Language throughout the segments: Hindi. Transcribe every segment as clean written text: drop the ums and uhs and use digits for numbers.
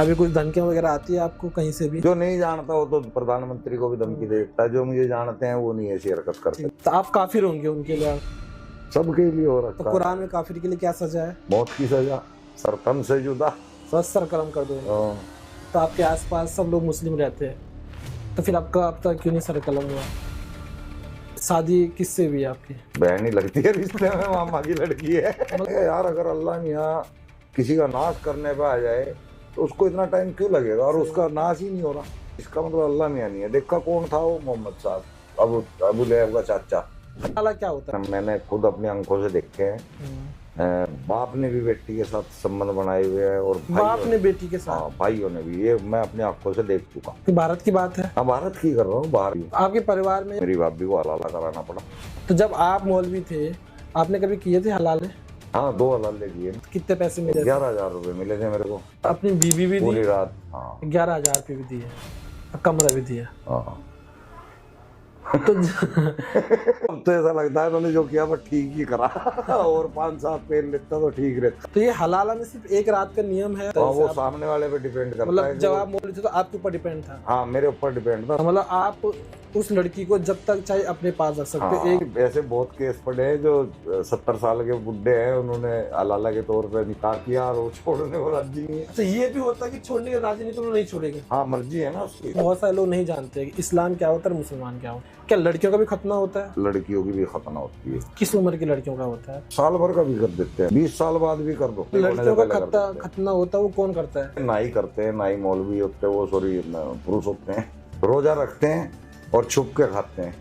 अभी कुछ धमकियां वगैरह आती है आपको कहीं से भी? जो नहीं जानता वो तो प्रधानमंत्री को भी धमकी दे देता है, जो मुझे जानते हैं वो नहीं ऐसी हरकत करते। तो आप काफिर होंगे उनके लिए। सबके लिए हो तो रखा कुरान में काफिर के लिए क्या सजा है? मौत की सजा, सरतन से जुदा। बस सर कर्म कर दो। तो आपके आसपास सब लोग मुस्लिम रहते हैं, तो फिर आपका अब तक क्यों नहीं सर कलम हुआ? शादी किससे हुई आपकी? बहन ही लगती है रिश्ते में, मामा की लड़की है। यार अगर अल्लाह ने यहाँ किसी का नाश करने पे आ जाए तो उसको इतना टाइम क्यों लगेगा, और उसका नाश ही नहीं हो रहा, इसका मतलब अल्लाह में नहीं है। देखा कौन था वो? मोहम्मद साहब, अबू लहब का चाचा। हलाला क्या होता है? मैंने खुद अपनी आंखों से देखे हैं। बाप ने भी बेटी के साथ संबंध बनाए हुए हैं, और बाप ने बेटी के साथ? हाँ, भाइयों ने भी। ये मैं अपनी आंखों से देख चुका हूँ। भारत की बात है? हाँ, भारत की कर रहा हूँ, बाहर की। आपके परिवार में मेरी भाभी को हलाला कराना पड़ा। तो जब आप मौलवी थे आपने कभी किए थे हलाले? हाँ, 2 हलाले किए। कितने पैसे मिले? 11,000 रुपए मिले थे मेरे को। अपनी बीवी भी दी? पूरी रात। हाँ, 11,000 रुपये भी दिए, कमरा भी दिया। हाँ। तो अब तो ऐसा लगता है उन्होंने जो किया वो ठीक ही करा। और 5-7 पेन लेता तो ठीक रहता। तो ये हलाला में सिर्फ एक रात का नियम है? वो सामने वाले पे डिपेंड करता है। मतलब जब आप मौलवी थे तो आपके ऊपर डिपेंड था? हाँ, मेरे ऊपर डिपेंड था। मतलब आप उस लड़की को जब तक चाहे अपने पास रख सकते। हाँ, एक ऐसे बहुत केस पड़े हैं जो 70 साल के बुढ़े हैं, उन्होंने हलाला के तौर पे निकाह किया और वो छोड़ने को राजी नहीं है। अच्छा, ये भी होता है कि छोड़ने के राजी नहीं तो वो नहीं छोड़ेंगे? हाँ, मर्जी है ना उसकी। बहुत सारे लोग नहीं जानते कि इस्लाम क्या होता है और मुसलमान क्या होता है। क्या लड़कियों का भी खतना होता है? लड़कियों की भी खतना होती है। किस उम्र की लड़कियों का होता है? साल भर का भी कर देते हैं, 20 साल बाद भी कर दो। लड़कियों का खतना होता है, वो कौन करता है? नाई करते हैं, नाई मौलवी होते हैं, वो सॉरी पुरुष होते हैं। रोजा रखते हैं और छुप के खाते हैं।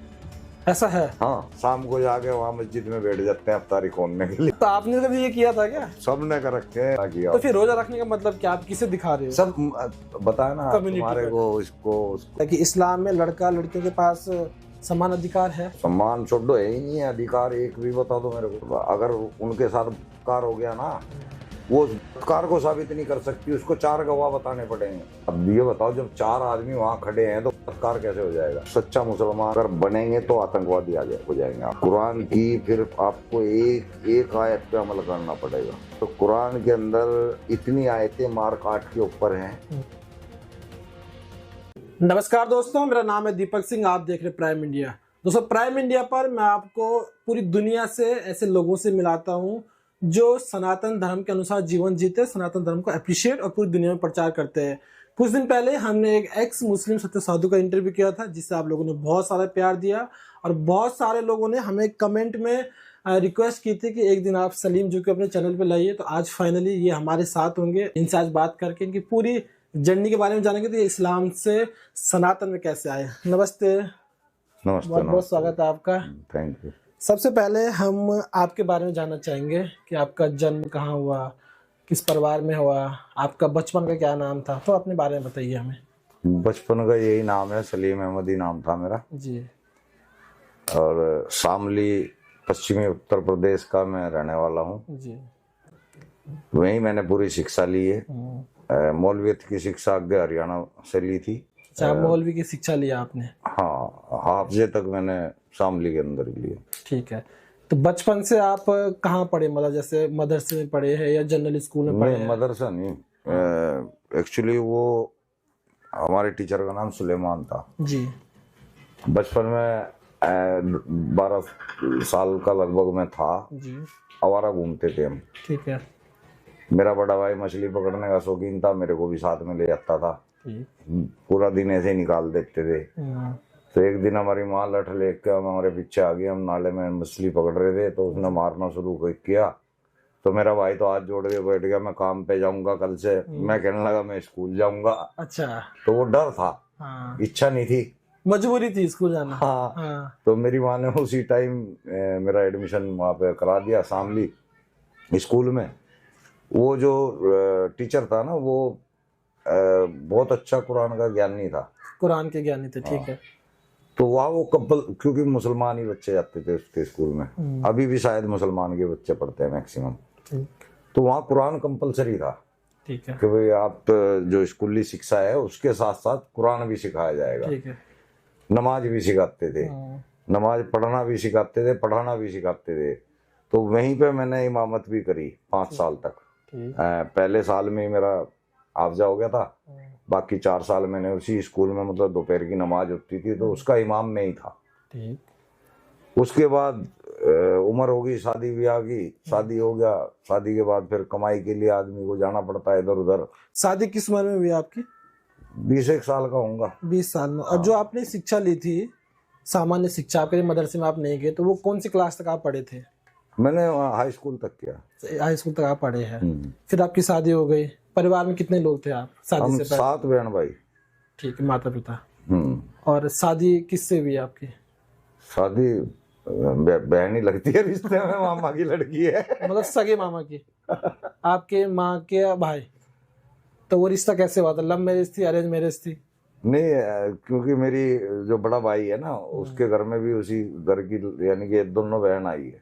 ऐसा है? हाँ, शाम को जाके वहाँ मस्जिद में बैठ जाते हैं अफ्तारी खोलने के लिए। तो आपने कभी ये किया था क्या? सबने कर रखे हैं। तो फिर रोजा रखने का मतलब क्या, आप किसे दिखा रहे हो? सब बताया ना तुम्हारे को, इसको कि इस्लाम में लड़का लड़कियों के पास समान अधिकार है? सम्मान छोड़ो, है ही नहीं है अधिकार एक भी। बता दो मेरे को, अगर उनके साथ बलात्कार हो गया ना, वो बलात्कार को साबित नहीं कर सकती, उसको 4 गवाह बताने पड़ेंगे। अब ये बताओ, जब 4 आदमी वहाँ खड़े हैं तो बलात्कार कैसे हो जाएगा? सच्चा मुसलमान अगर बनेंगे तो आतंकवादी हो जाएंगे। कुरान की फिर आपको एक आयत पे अमल करना पड़ेगा। तो कुरान के अंदर इतनी आयतें मार काट के ऊपर हैं। नमस्कार दोस्तों, मेरा नाम है दीपक सिंह, आप देख रहे प्राइम इंडिया। दोस्तों, प्राइम इंडिया पर मैं आपको पूरी दुनिया से ऐसे लोगों से मिलाता हूं जो सनातन धर्म के अनुसार जीवन जीते, सनातन धर्म को अप्रिशिएट और पूरी दुनिया में प्रचार करते हैं। कुछ दिन पहले हमने एक एक्स मुस्लिम सत्य साधु का इंटरव्यू किया था, जिससे आप लोगों ने बहुत सारा प्यार दिया और बहुत सारे लोगों ने हमें कमेंट में रिक्वेस्ट की थी कि एक दिन आप सलीम जी को अपने चैनल पे लाइए। तो आज फाइनली ये हमारे साथ होंगे। इनसे आज बात करके इनकी पूरी जर्नी के बारे में जानेंगे, तो ये इस्लाम से सनातन में कैसे आए। नमस्ते। नमस्ते। बहुत बहुत स्वागत है आपका। Thank you. सबसे पहले हम आपके बारे में जानना चाहेंगे कि आपका जन्म कहाँ हुआ, किस परिवार में हुआ, आपका बचपन का क्या नाम था, तो अपने बारे में बताइए हमें। बचपन का यही नाम है, सलीम अहमद ही नाम था मेरा जी। और शामली पश्चिमी उत्तर प्रदेश का मैं रहने वाला हूँ जी। वहीं मैंने पूरी शिक्षा ली है। मौलवियत की शिक्षा आगे हरियाणा से ली थी। अच्छा, मौलवी की शिक्षा लिया आपने? हाँ, हाफजे तक मैंने शामली के अंदर लिया। ठीक है। तो बचपन से आप कहाँ पढ़े, मतलब जैसे मदरसे में पढ़े हैं या जनरल स्कूल में पढ़े हैं? मदरसा नहीं, एक्चुअली वो हमारे टीचर का नाम सुलेमान था जी। बचपन में 12 साल का लगभग मैं था जी। आवारा घूमते थे हम। ठीक है। मेरा बड़ा भाई मछली पकड़ने का शौकीन था, मेरे को भी साथ में ले जाता था। पूरा दिन ऐसे ही निकाल देते थे। तो एक दिन हमारी माँ लठ लेके हमारे पीछे आ गई, हम नाले में मछली पकड़ रहे थे, तो उसने मारना शुरू किया। तो मेरा भाई तो हाथ जोड़ के बैठ गया, मैं काम पे जाऊंगा कल से। मैं कहने लगा मैं स्कूल जाऊंगा। अच्छा। तो वो डर था। हाँ। इच्छा नहीं थी, मजबूरी थी स्कूल जाना। हाँ। तो मेरी माँ ने उसी टाइम मेरा एडमिशन वहाँ पे करा दिया शामली स्कूल में। वो जो टीचर था ना, वो बहुत अच्छा कुरान का ज्ञानी था। कुरान के ज्ञानी थे। ठीक है। तो वहाँ वो कब्बल, क्योंकि मुसलमान ही बच्चे जाते थे उसके स्कूल में, अभी भी शायद मुसलमान के बच्चे पढ़ते हैं मैक्सिमम। तो वहाँ कुरान कंपलसरी था। ठीक है। कि भाई आप जो स्कूली शिक्षा है उसके साथ साथ कुरान भी सिखाया जाएगा। ठीक है। नमाज भी सिखाते थे, नमाज पढ़ना भी सिखाते थे, पढ़ाना भी सिखाते थे। तो वहीं पे मैंने इमामत भी करी 5 साल तक। पहले साल में ही मेरा हाफजा हो गया था। बाकी 4 साल मैंने उसी स्कूल में, मतलब दोपहर की नमाज होती थी तो उसका इमाम में ही था। ठीक। उसके बाद उम्र होगी शादी ब्याह की, शादी हो गया, शादी के बाद फिर कमाई के लिए आदमी को जाना पड़ता है इधर उधर। शादी किस उम्र में हुई आपकी? 21 साल का होऊंगा। 20 साल में। और जो आपने शिक्षा ली थी, सामान्य शिक्षा, आपके मदरसे में आप नहीं गए, तो वो कौन सी क्लास तक आप पढ़े थे? मैंने वहाँ हाई स्कूल तक किया। हाई स्कूल तक आप पढ़े हैं। फिर आपकी शादी हो गई। परिवार में कितने लोग थे आप शादी हम से पहले? 7 बहन भाई। ठीक है, माता पिता। और शादी किससे हुई आपकी? शादी बहन ही लगती है रिश्ते में, मामा की लड़की है। मतलब सगे मामा की? आपके माँ के भाई? तो वो रिश्ता कैसे हुआ था? लव मैरिज थी, अरेंज मैरिज थी? नहीं, क्योंकि मेरी जो बड़ा भाई है ना, उसके घर में भी उसी घर की, यानी कि दोनों बहन आई है।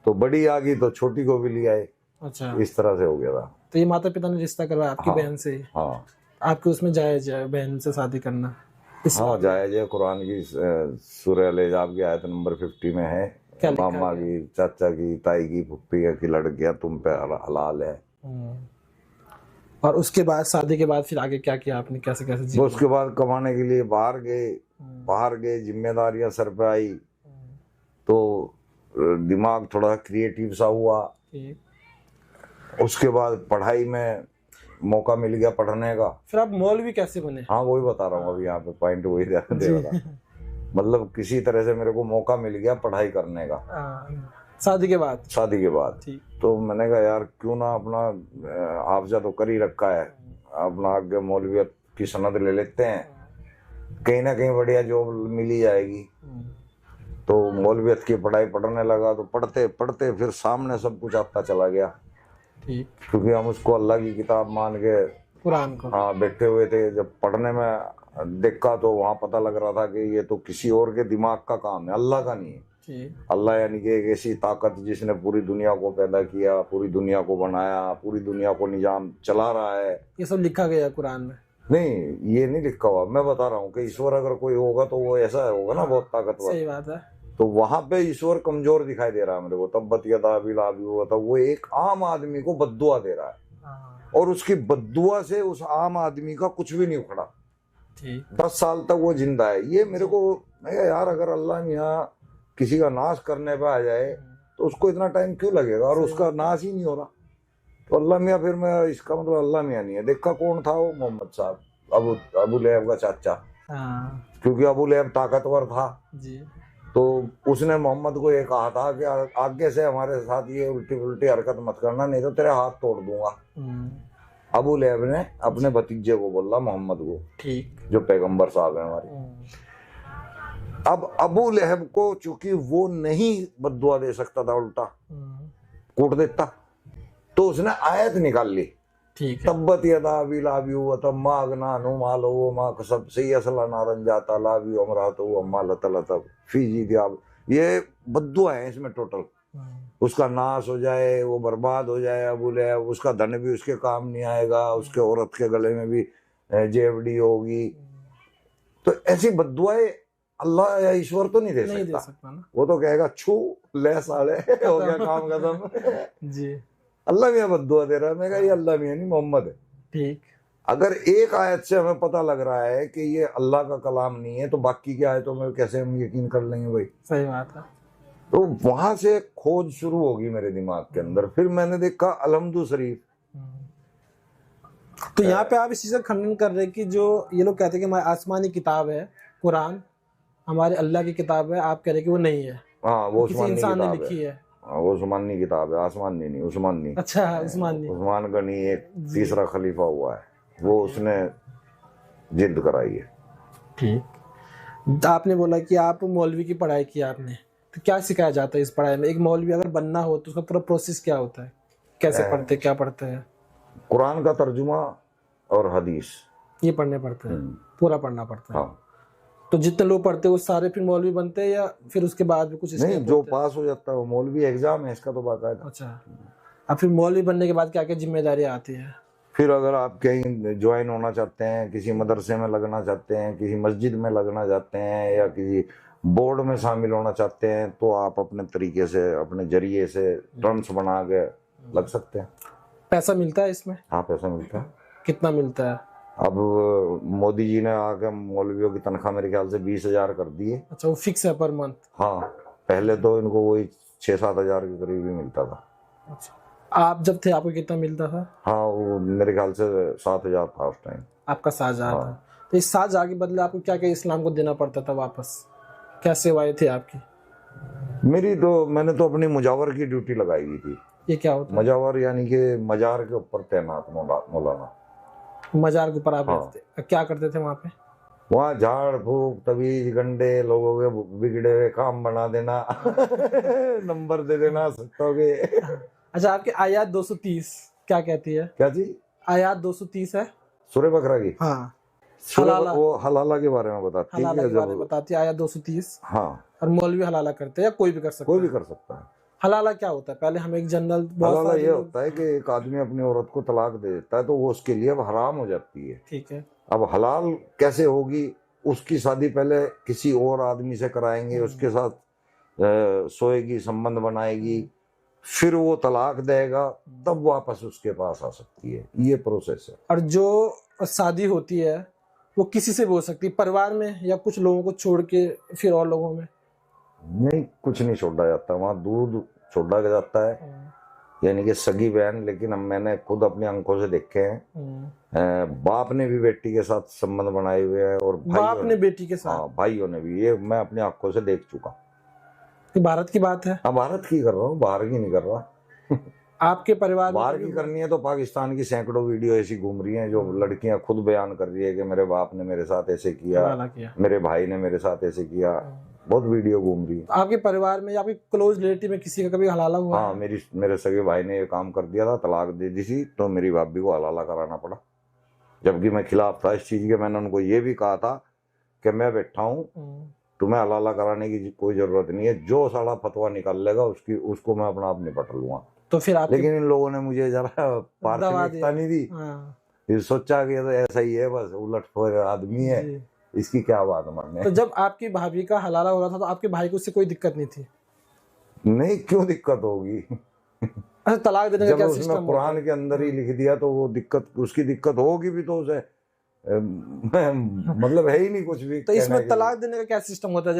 तो बड़ी आ गई तो छोटी को भी ले आए। अच्छा, इस तरह से हो गया था। तो ये माता पिता ने रिश्ता करवाया आपकी बहन से ही? हाँ, आपके उसमें जायज है बहन से शादी करना? हाँ जायज है। कुरान की सूरह अल-अहज़ाब की आयत नंबर 50 में है, क्या लिखा मामा की, चाचा की, ताई की, फुप्पी की लड़कियां तुम पे हलाल है। और उसके बाद शादी के बाद फिर आगे क्या किया आपने, कैसे कैसे जी? उसके बाद कमाने के लिए बाहर गए, जिम्मेदारियां सर पे आई तो दिमाग थोड़ा क्रिएटिव सा हुआ। उसके बाद पढ़ाई में मौका मिल गया पढ़ने का। फिर आप मौलवी कैसे बने? हाँ, वही बता रहा हूँ अभी, यहाँ पे पॉइंट वही दे रहा। मतलब किसी तरह से मेरे को मौका मिल गया पढ़ाई करने का। शादी के बाद? शादी के बाद। तो मैंने कहा यार क्यों ना अपना हाफजा तो कर ही रखा है, अपना आगे मौलवियत की सनद ले लेते हैं, कहीं ना कहीं बढ़िया जॉब मिल ही जाएगी। तो मौलवियत की पढ़ाई पढ़ने लगा। तो पढ़ते पढ़ते फिर सामने सब कुछ आता चला गया। ठीक। क्योंकि हम उसको अल्लाह की किताब मान के कुरान को, हाँ, बैठे हुए थे। जब पढ़ने में देखा तो वहां पता लग रहा था कि ये तो किसी और के दिमाग का काम है, अल्लाह का नहीं है। अल्लाह यानी कि एक ऐसी ताकत जिसने पूरी दुनिया को पैदा किया, पूरी दुनिया को बनाया, पूरी दुनिया को निजाम चला रहा है। ये सब लिखा गया कुरान में? नहीं, ये नहीं लिखा हुआ। मैं बता रहा हूँ कि ईश्वर अगर कोई होगा तो वो ऐसा होगा ना, बहुत ताकतवर। सही बात है। तो वहां पे ईश्वर कमजोर दिखाई दे रहा है मेरे को। तब्बत यदा अबी लहब हुआ था, वो एक आम आदमी को बद्दुआ दे रहा है और उसकी बद्दुआ से उस आम आदमी का कुछ भी नहीं उखड़ा। 10 साल तक वो जिंदा है। ये मेरे को, मैं यार अगर अल्लाह मियाँ किसी का नाश करने पे आ जाए तो उसको इतना टाइम क्यों लगेगा, और उसका नाश ही नहीं हो रहा। तो अल्लाह मियाँ, फिर मैं इसका मतलब अल्लाह मियाँ नहीं है। देखा कौन था वो? मोहम्मद साहब, अबू लहब का चाचा। क्योंकि अबू लहब ताकतवर था जी। तो उसने मोहम्मद को ये कहा था कि आगे से हमारे साथ ये उल्टी उल्टी हरकत मत करना, नहीं तो तेरे हाथ तोड़ दूंगा। अबू लहब ने अपने भतीजे को बोला, मोहम्मद को, ठीक, जो पैगंबर साहब है हमारे। अब अबू लहब को चूंकि वो नहीं बद्दुआ दे सकता था, उल्टा कूट देता, तो उसने आयत निकाल ली, ठीक है, तब्बत यदा अबी लहब व तम्मा अगना अन्हु मालुहु मा कसब सयस्ला नारन जाता लाबी अमरातहु अम्मा लतलतब फी जीदियाब। ये बद्दुआ है इसमें टोटल। उसका नाश हो जाए, वो बर्बाद हो जाए अबू लहब, उसका धन भी उसके काम नहीं आएगा, उसके औरत के गले में भी जेवड़ी होगी। तो ऐसी बद्दुआएं अल्लाह या ईश्वर तो नहीं दे सकता ना। वो तो कहेगा छू ले साले, हो गया काम खत्म जी। अल्लाह मियाँ बद्दुआ दे रहा है। मैं कहा ये अल्लाह मियाँ नहीं, मोहम्मद है। ठीक। अगर एक आयत से हमें पता लग रहा है कि ये अल्लाह का कलाम नहीं है, तो बाकी की आयतों में कैसे हम यकीन कर लेंगे भाई? सही बात है। तो वहां से खोज शुरू होगी मेरे दिमाग के अंदर। फिर मैंने देखा अलहमदु शरीफ। तो यहाँ पे आप इस चीज का खंडन कर रहे हैं कि जो ये लोग कहते हैं कि हमारी आसमानी किताब है कुरान, हमारे अल्लाह की किताब है, आप कह रहे हैं कि वो नहीं है? हाँ, वो किसी इंसान ने लिखी है। वो उस्मानी किताब है, आसमानी नहीं, उस्मानी। अच्छा, उस्मानी। उस्मान गनी एक तीसरा खलीफा हुआ है, वो उसने जिल्द कराई है। ठीक। आपने बोला कि आप मौलवी की पढ़ाई की आपने, तो क्या सिखाया जाता है इस पढ़ाई में? एक मौलवी अगर बनना हो तो उसका पूरा प्रोसेस क्या होता है? कैसे पढ़ते, क्या पढ़ते हैं? कुरान का तर्जुमा और हदीस ये पढ़ने पड़ते हैं, पूरा पढ़ना पड़ता है। हाँ। तो जितने लोग पढ़ते हैं वो सारे फिर मौलवी बनते हैं, या फिर उसके बाद भी कुछ? नहीं, जो पास हो जाता है वो मौलवी। एग्जाम है इसका तो बाकायदा। अच्छा। अब फिर मौलवी बनने के बाद क्या क्या जिम्मेदारियां आती है? फिर अगर आप कहीं ज्वाइन होना चाहते हैं, किसी मदरसे में लगना चाहते हैं, किसी मस्जिद में लगना चाहते हैं, या किसी बोर्ड में शामिल होना चाहते हैं, तो आप अपने तरीके से, अपने जरिए से टर्म्स बना के लग सकते हैं। पैसा मिलता है इसमें? हाँ, पैसा मिलता है। कितना मिलता है? अब मोदी जी ने आके मौलवियों की तनख्वाह मेरे ख्याल से 20,000 कर दी है। अच्छा, वो फिक्स है पर मंथ? हाँ, पहले तो इनको वही 6-7 हजार के करीब ही मिलता था। अच्छा, आप जब थे आपको कितना मिलता था? हाँ, वो मेरे ख्याल से 7,000 था उस टाइम। आपका 7,000 हाँ। था। तो इस 7,000 के बदले आपको क्या क्या इस्लाम को देना पड़ता था वापस? क्या सेवाएं थी आपकी? मैंने तो अपनी मुजावर की ड्यूटी लगाई हुई थी। ये क्या होता है? मुजावर यानी कि मजार के ऊपर तैनात मौलाना। मजार के ऊपर आप हाँ। रहते थे, क्या करते थे वहाँ पे? वहाँ झाड़ फूक तवीज गंडे लोगों के बिगड़े हुए काम बना देना नंबर दे देना सत्तों के। अच्छा, आपकी आयत 230 क्या कहती है? क्या चीज? आयत 230 है। सूर्य बकरा की? हाँ, हलाला। वो हलाला के बारे में बताती है हलाला कि के बारे में बताती है आयत 230। हाँ, और मौलवी हलाला करते हैं या कोई भी कर सकता कोई भी है? कर सकता है। हलाला क्या होता है? पहले हम एक जनरल हलाला ये होता है कि एक आदमी अपनी औरत को तलाक दे देता है तो वो उसके लिए अब हराम हो जाती है। ठीक है। अब हलाल कैसे होगी? उसकी शादी पहले किसी और आदमी से कराएंगे, उसके साथ सोएगी, संबंध बनाएगी, फिर वो तलाक देगा, तब वापस उसके पास आ सकती है। ये प्रोसेस है। और जो शादी होती है वो किसी से भी हो सकती है, परिवार में या कुछ लोगों को छोड़ के फिर और लोगों में? नहीं, कुछ नहीं छोड़ा जाता वहाँ, दूध छोड़ा जाता है, यानी कि सगी बहन। लेकिन अब मैंने खुद अपनी आंखों से देखे हैं, बाप ने भी बेटी के साथ संबंध बनाए हुए हैं और बाप ने बेटी के साथ? हाँ, भाइयों ने भी। ये मैं अपनी आंखों से देख चुका। ये भारत की बात है? हाँ, भारत की कर रहा हूँ, बाहर की नहीं कर रहा। आपके परिवार में बाहर की करनी है तो पाकिस्तान की सैकड़ों वीडियो ऐसी घूम रही हैं जो लड़कियां खुद बयान कर रही है कि मेरे बाप ने मेरे साथ ऐसे किया, मेरे भाई ने मेरे साथ ऐसे किया। बहुत वीडियो घूम रही है। आपके परिवार में या आपके क्लोज रिलेटिव में किसी का कभी हलाला हुआ? हाँ, मेरे सगे भाई ने ये काम कर दिया था, तलाक दे दी थी, तो मेरी भाभी को हलाला कराना पड़ा, जबकि मैं खिलाफ था इस चीज के। मैंने उनको ये भी कहा था कि मैं बैठा हूँ, तुम्हें हलाला कराने की कोई जरूरत नहीं है, जो साला फतवा निकाल लेगा उसको मैं अपना आप निपट लूंगा। तो फिर आप? लेकिन इन लोगों ने मुझे जरा पारदर्शिता नहीं दी। फिर सोचा कि तो ऐसा ही है, बस उलटफेर आदमी है, इसकी क्या बात मानने। तो जब आपकी भाभी का हलाला हो रहा था तो आपके भाई को उससे कोई दिक्कत नहीं थी? नहीं, क्यों दिक्कत होगी? अच्छा, तलाक देने का क्या सिस्टम? जब उसने कुरान के अंदर ही लिख दिया तो वो दिक्कत, उसकी दिक्कत होगी भी तो उसे मतलब है ही नहीं कुछ भी। तो इसमें तलाक देने का क्या सिस्टम होता है?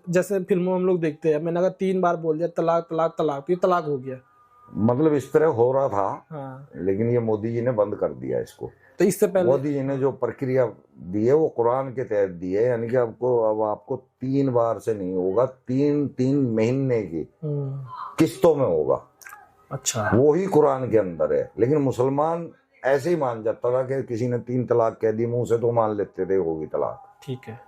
जैसे फिल्मों में हम लोग देखते हैं, मैंने अगर 3 बार बोल दिया तलाक तलाक तलाक तो ये तलाक हो गया। मतलब इस तरह हो रहा था। हाँ। लेकिन ये मोदी जी ने बंद कर दिया इसको। तो इससे पहले मोदी जी ने जो प्रक्रिया दी है वो कुरान के तहत दी है, यानी कि आपको 3 बार से नहीं होगा, 3 महीने की किस्तों में होगा। अच्छा, वो ही कुरान के अंदर है। लेकिन मुसलमान ऐसे ही मान जाता था कि किसी ने 3 तलाक कह दी मुंह से तो मान लेते थे होगी तलाक। ठीक है।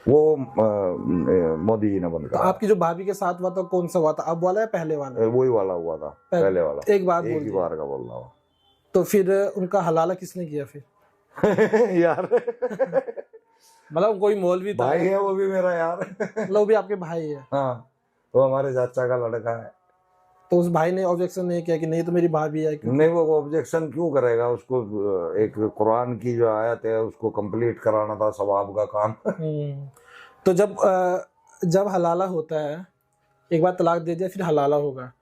वो मोदी जी ने बंद तो करा। आपकी जो भाभी के साथ हुआ था कौन सा हुआ था, अब वाला या पहले वाला? वही वाला हुआ था, पहले वाला। एक बार एक ही बार का बोल रहा हूँ। तो फिर उनका हलाला किसने किया फिर? यार मतलब कोई मौलवी था? भाई है वो भी मेरा यार। मतलब वो भी आपके भाई है? हाँ, तो हमारे चाचा का लड़का है। तो उस भाई ने ऑब्जेक्शन नहीं किया कि नहीं तो मेरी भाभी है? नहीं, वो ऑब्जेक्शन क्यों करेगा? उसको एक कुरान की जो आयत है उसको कंप्लीट कराना था, सवाब का काम। तो जब हलाला होता है, एक बार तलाक दे दिया फिर हलाला होगा,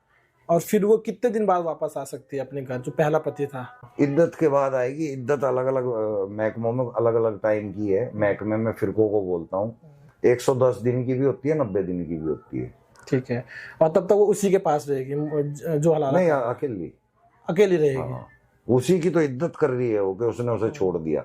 और फिर वो कितने दिन बाद वापस आ सकती है अपने घर, जो पहला पति था? इद्दत के बाद आएगी। इद्दत अलग अलग महकमों में अलग अलग टाइम की है। महकमे में फिरकों को बोलता हूँ, 110 दिन की भी होती है, 90 दिन की भी होती है। ठीक है। और तब तक वो उसी के पास रहेगी जो हलाला? नहीं, अकेली रहेगी। हाँ, उसी की तो इद्दत कर रही है वो कि उसने उसे छोड़ दिया।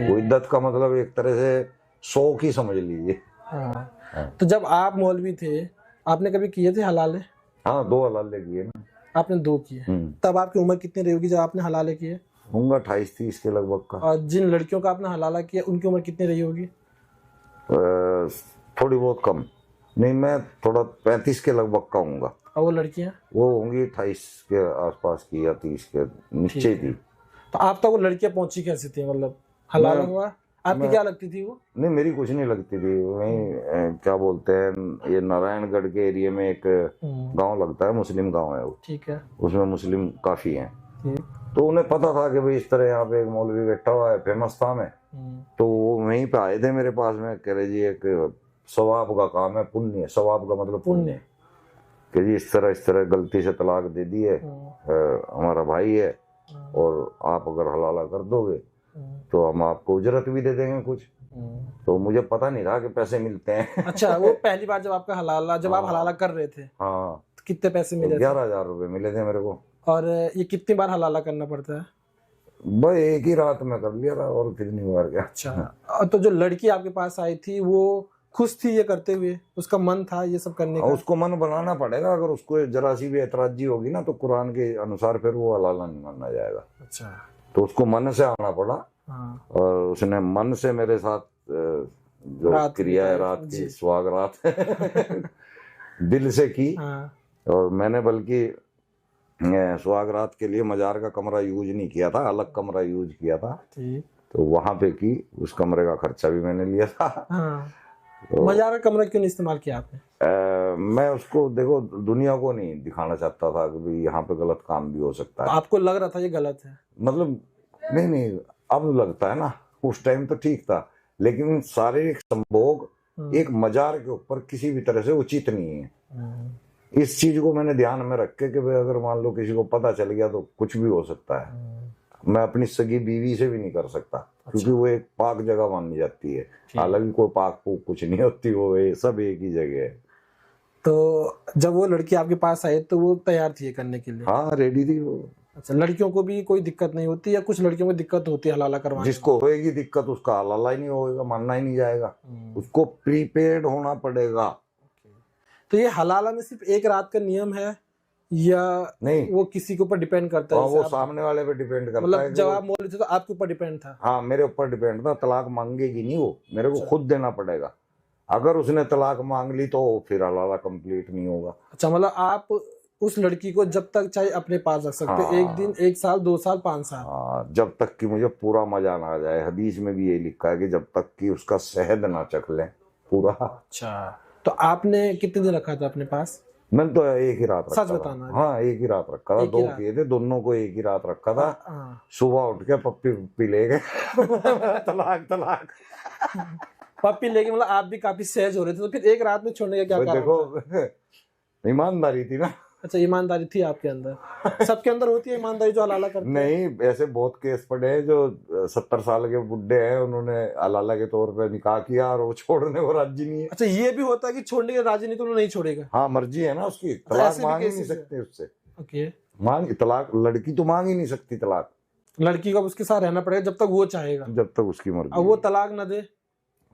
वो इद्दत का मतलब एक तरह से शौक ही समझ लीजिए। हाँ। तो जब आप मौलवी थे आपने कभी किए थे हलाले? हाँ, 2 हलाले किए ना। आपने 2 किए। तब आपकी उम्र कितनी रही होगी जब आपने हलाले किए? होगा 28-30 के लगभग का। और जिन लड़कियों का आपने हलाला किया उनकी उम्र कितनी रही होगी? थोड़ी बहुत कम। नहीं, मैं थोड़ा 35 के लगभग का हूँगा। और वो लड़कियां? वो होंगी 28 के आसपास की या 30 के नीचे थी। तो आप तक वो लड़कियां पहुंची कैसे थी? मतलब हलाला हुआ, आपकी क्या लगती थी वो? नहीं, मेरी कुछ नहीं लगती थी। वहीं क्या बोलते हैं, ये नारायणगढ़ के एरिया में एक गांव लगता है, मुस्लिम गांव है वो। ठीक है। उसमें मुस्लिम काफी हैं। तो उन्हें पता था कि भाई इस तरह यहाँ पे एक मौलवी बैठा हुआ है, फेमस था मैं। तो वो वहीं पे आए थे मेरे पास में, कह रहे जी एक सवाब का काम है, पुण्य है। सवाब का मतलब पुण्य, कि जी इस तरह गलती से तलाक दे दी है, हमारा भाई है, और आप अगर हलाला कर दोगे तो हम आपको उजरत भी दे देंगे कुछ। तो मुझे पता नहीं था कि पैसे मिलते हैं। अच्छा, वो पहली बार जब आपका हलाला, जब आप हाँ। हलाला कर रहे थे, हाँ, तो कितने पैसे मिले थे? 11,000 रुपये मिले थे मेरे को। और ये कितनी बार हलाला करना पड़ता है? बस एक ही रात में कर लिया था और फिर नहीं हुआ क्या। अच्छा, और तो जो लड़की आपके पास आई थी वो खुश थी ये करते हुए? उसका मन था ये सब करने का? उसको मन बनाना पड़ेगा। अगर उसको जरा सी भी एतराजी होगी ना तो कुरान के अनुसार फिर वो हलाला नहीं माना जाएगा। अच्छा। तो उसको मन से आना पड़ा। हाँ। और उसने मन से मेरे साथ जो रात क्रिया है, रात की सुहाग रात दिल से की। हाँ। और मैंने बल्कि सुहाग रात के लिए मजार का कमरा यूज नहीं किया था, अलग कमरा यूज किया था। ठीक। तो वहां पे की, उस कमरे का खर्चा भी मैंने लिया था। हाँ। तो मजार का कमरा क्यों नहीं इस्तेमाल किया आपने? मैं उसको देखो दुनिया को नहीं दिखाना चाहता था कि भाई यहाँ पे गलत काम भी हो सकता है। आपको लग रहा था ये गलत है? मतलब नहीं, अब लगता है ना, उस टाइम तो ठीक था, लेकिन शारीरिक संभोग एक मजार के ऊपर किसी भी तरह से उचित नहीं है। इस चीज को मैंने ध्यान में रख के कि भाई अगर मान लो किसी को पता चल गया तो कुछ भी हो सकता है। मैं अपनी सगी बीवी से भी नहीं कर सकता। अच्छा। क्योंकि वो एक पाक जगह मानी जाती है, हालांकि कोई पाक पूक कुछ नहीं होती, वो सब एक ही जगह है। तो जब वो लड़की आपके पास आई तो वो तैयार थी ये करने के लिए? हाँ, रेडी थी वो। अच्छा, लड़कियों को भी कोई दिक्कत नहीं होती या कुछ लड़कियों को दिक्कत होती है हलाला करवाने? जिसको होएगी दिक्कत उसका हलाला ही नहीं होगा, मानना ही नहीं जाएगा। उसको प्रीपेड होना पड़ेगा। तो ये हलाला में सिर्फ एक रात का नियम है या नहीं? वो किसी के ऊपर डिपेंड करता है? वो सामने वाले पे डिपेंड करता है। मतलब जब आप बोल रहे थे तो आपके ऊपर डिपेंड था? हाँ, मेरे ऊपर डिपेंड था। तलाक मांगेगी नहीं वो, मेरे को खुद देना पड़ेगा। अगर उसने तलाक मांग ली तो फिर हलाला कंप्लीट नहीं होगा। अच्छा, मतलब आप उस लड़की को जब तक चाहे अपने पास रख सकते? हाँ। एक दिन, 1 साल, 2 साल, 5 साल? हाँ, जब तक कि मुझे पूरा मजा ना आ जाए। हदीस में भी ये लिखा है कि जब तक कि उसका शहद ना चख लें पूरा। अच्छा, तो आपने कितने दिन रखा था अपने पास? मैंने तो एक ही रात रखा सच बताना? हाँ, एक ही रात रखा था। 2 किए थे, दोनों को एक ही रात रखा था। सुबह उठ के पप्पी ले गए तलाक पप्पी लेके, मतलब आप भी काफी सहज हो रहे थे, तो फिर एक रात में छोड़ने का क्या कारण? देखो, ईमानदारी थी ना। अच्छा, ईमानदारी थी आपके अंदर? सबके अंदर होती है ईमानदारी जो हलाला करते हैं? नहीं, ऐसे बहुत केस पड़े हैं जो 70 साल के बुड्ढे हैं, उन्होंने हलाला के तौर पे निकाह किया और वो छोड़ने को राजी नहीं है। अच्छा, ये भी होता है कि छोड़ने के राजी नहीं तो नहीं छोड़ेगा? हाँ, मर्जी है ना उसकी। तलाक मांग ही नहीं सकते उससे। ओके। तलाक लड़की तो मांग ही नहीं सकती तलाक। लड़की को उसके साथ रहना पड़ेगा जब तक वो चाहेगा, जब तक उसकी मर्जी। अब वो तलाक न दे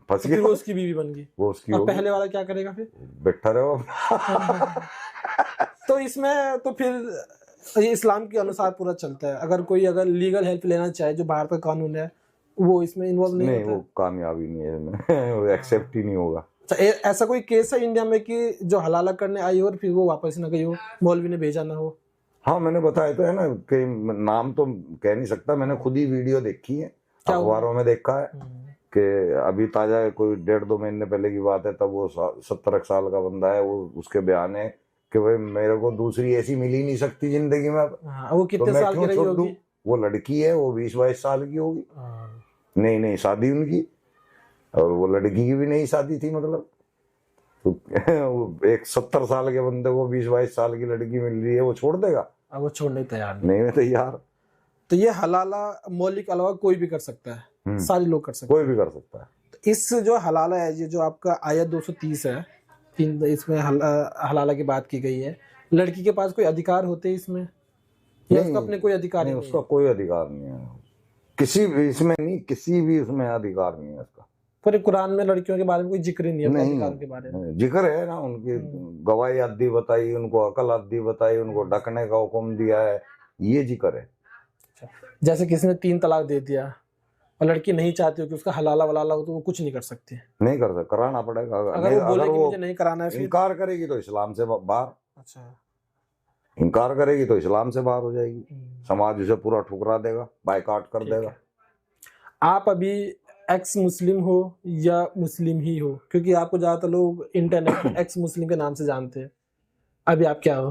फंस फिर वो उसकी बीवी बन गई, वो उसकी। और पहले वाला क्या करेगा फिर? बैठा रहो। तो इसमें तो फिर ये इस्लाम के अनुसार पूरा चलता है। अगर लीगल हेल्प लेना चाहे, जो भारत का कानून है, वो इसमें इन्वॉल्व नहीं होता? वो कामयाबी नहीं है, वो एक्सेप्ट ही नहीं होगा। अच्छा, ऐसा कोई केस है इंडिया में कि जो हलाला करने आई हो और फिर वो वापस ना गई हो, मौलवी ने भेजा ना हो? हाँ, मैंने बताया तो है ना कि नाम तो कह नहीं सकता, मैंने खुद ही वीडियो देखी है, अखबारों में देखा है कि अभी ताजा कोई 1.5-2 महीने पहले की बात है। तब वो 70 साल का बंदा है, वो उसके बयान है कि भाई मेरे को दूसरी ऐसी मिल ही नहीं सकती जिंदगी में। वो कितने साल की रही होगी? वो लड़की है, वो 20-22 साल की होगी। नहीं, शादी उनकी, और वो लड़की की भी नहीं शादी थी। मतलब तो एक 70 साल के बंदे को 20-22 साल की लड़की मिल रही है, वो छोड़ देगा? वो छोड़ने तैयार नहीं तैयार। तो ये हलाला मौलिक अलावा कोई भी कर सकता है, सारे लोग कर सकते हैं, कोई भी कर सकता है। तो इस जो हलाला है, ये जो आपका आयत 230 है, इसमें हलाला की बात की गई है, लड़की के पास कोई अधिकार होते हैं इसमें या उसका अपने कोई अधिकार नहीं? उसका कोई अधिकार नहीं है किसी भी इसमें, नहीं किसी भी उसमें अधिकार नहीं है उसका। पर कुरान में लड़कियों के बारे में कोई जिक्र नहीं है अधिकार के बारे में? जिक्र है ना, उनकी गवाही आदि बताई, उनको अकल आदि बताई, उनको ढकने का हुक्म दिया है, ये जिक्र है। जैसे किसी ने 3 तलाक दे दिया और लड़की नहीं चाहती हो कि उसका हलाला वलाला हो, तो वो कुछ नहीं कर सकती? नहीं कर सकता, कराना पड़ेगा। अगर वो बोले कि मुझे नहीं कराना है, फिर इनकार करेगी तो इस्लाम से बाहर। अच्छा, इनकार करेगी तो इस्लाम से बाहर हो जाएगी, समाज उसे पूरा ठुकरा देगा, बायकॉट कर देगा। आप अभी एक्स मुस्लिम हो या मुस्लिम ही हो? क्योंकि आपको ज्यादातर लोग इंटरनेट एक्स मुस्लिम के नाम से जानते हैं, अभी आप क्या हो?